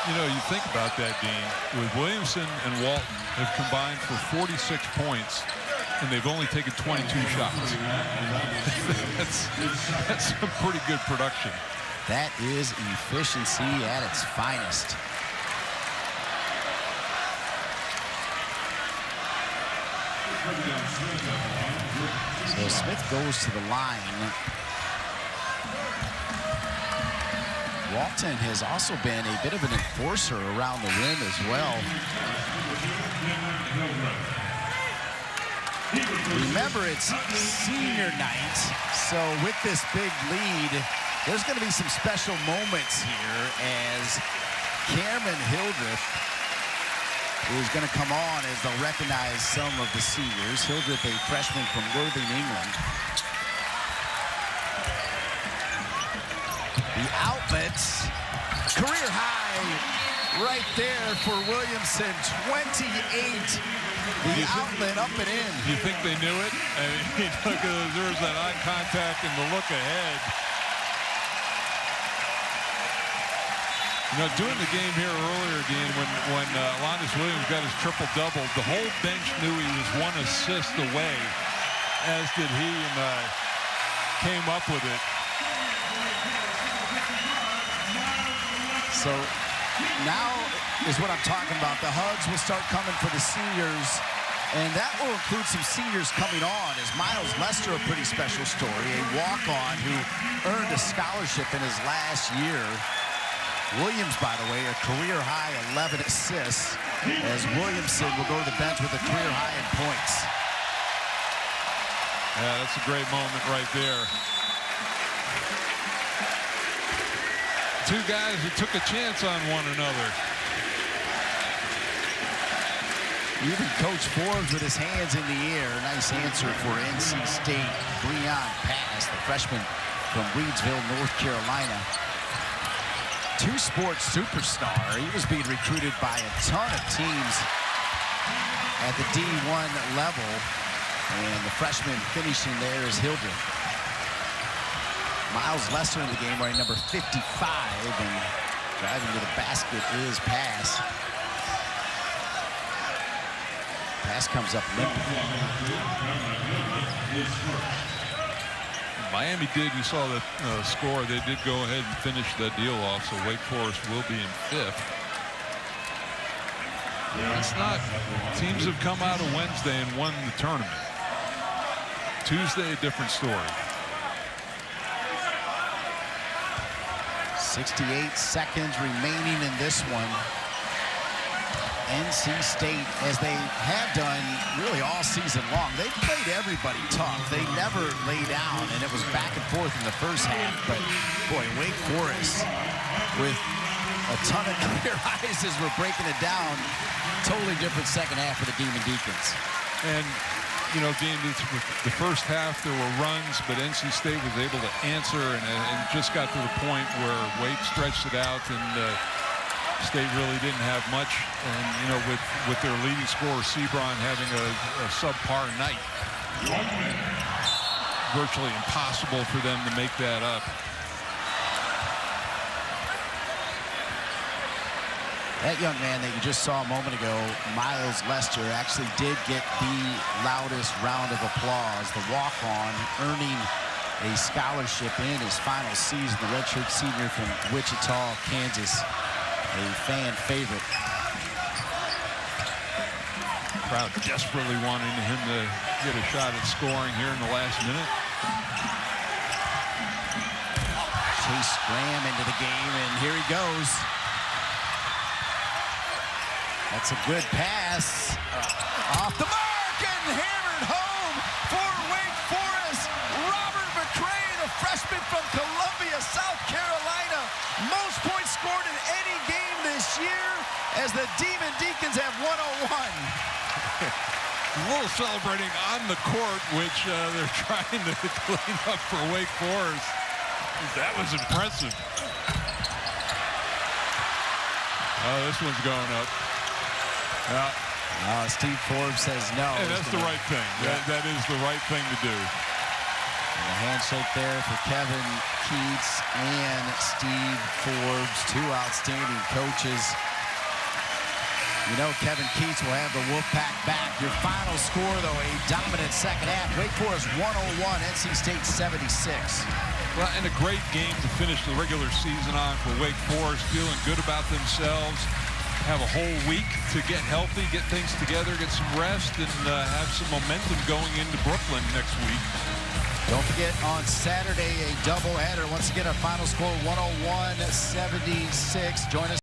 You know, you think about that, Dean. With Williamson and Walton have combined for 46 points, and they've only taken 22 shots. that's some pretty good production. That is efficiency at its finest. So Smith goes to the line. Walton has also been a bit of an enforcer around the rim as well. Remember, it's senior night, so with this big lead, there's going to be some special moments here as Cameron Hildreth is going to come on as they'll recognize some of the seniors. Hildreth, a freshman from Worthing, England. The outlets, career high right there for Williamson, 28. The outlet up and in. Do you think they knew it? I mean, look at there's that eye contact and the look ahead. You know, doing the game here earlier, Dean, when Alondes Williams got his triple-double, the whole bench knew he was 1 assist away, as did he, and came up with it. So now is what I'm talking about. The hugs will start coming for the seniors, and that will include some seniors coming on, as Miles Lester, a pretty special story, a walk-on who earned a scholarship in his last year. Williams, by the way, a career-high 11 assists, as Williamson will go to the bench with a career-high in points. Yeah, that's a great moment right there. Two guys who took a chance on one another. Even Coach Forbes with his hands in the air. Nice answer for NC State. Breon Pass, the freshman from Reedsville, North Carolina. Two-sport superstar. He was being recruited by a ton of teams at the D1 level. And the freshman finishing there is Hildreth. Miles Lester in the game wearing number 55, and driving to the basket is Pass. Pass comes up limping. Miami did, you saw the score, they did go ahead and finish that deal off, so Wake Forest will be in 5th. It's not, teams have come out of Wednesday and won the tournament. Tuesday, a different story. 68 seconds remaining in this one. NC State, as they have done really all season long, they've played everybody tough. They never lay down, and it was back and forth in the first half. But, boy, Wake Forest with a ton of career highs as we're breaking it down. Totally different second half for the Demon Deacons. And, you know, Dean, the first half there were runs, but NC State was able to answer and just got to the point where Wake stretched it out, and State really didn't have much. And, you know, with their leading scorer, Sebron, having a subpar night, virtually impossible for them to make that up. That young man that you just saw a moment ago, Miles Lester, actually did get the loudest round of applause. The walk-on earning a scholarship in his final season, the redshirt senior from Wichita, Kansas, a fan favorite. Crowd desperately wanting him to get a shot at scoring here in the last minute. Chase Graham into the game, and here he goes. That's a good pass. Off the mark and hammered home for Wake Forest. Robert McCray, the freshman from Columbia, South Carolina. Most points scored in any game this year as the Demon Deacons have 101. A little celebrating on the court, which they're trying to clean up for Wake Forest. That was impressive. Oh, this one's going up. Yeah. Steve Forbes says no. And that's the right thing. Yeah. That is the right thing to do. And the handshake there for Kevin Keats and Steve Forbes, two outstanding coaches. You know Kevin Keats will have the Wolfpack back. Your final score, though, a dominant second half. Wake Forest 101, NC State 76. Well, and a great game to finish the regular season on for Wake Forest, feeling good about themselves. Have a whole week to get healthy, get things together, get some rest, and have some momentum going into Brooklyn next week. Don't forget, on Saturday, a doubleheader. Once again, our final score, 101-76. Join us.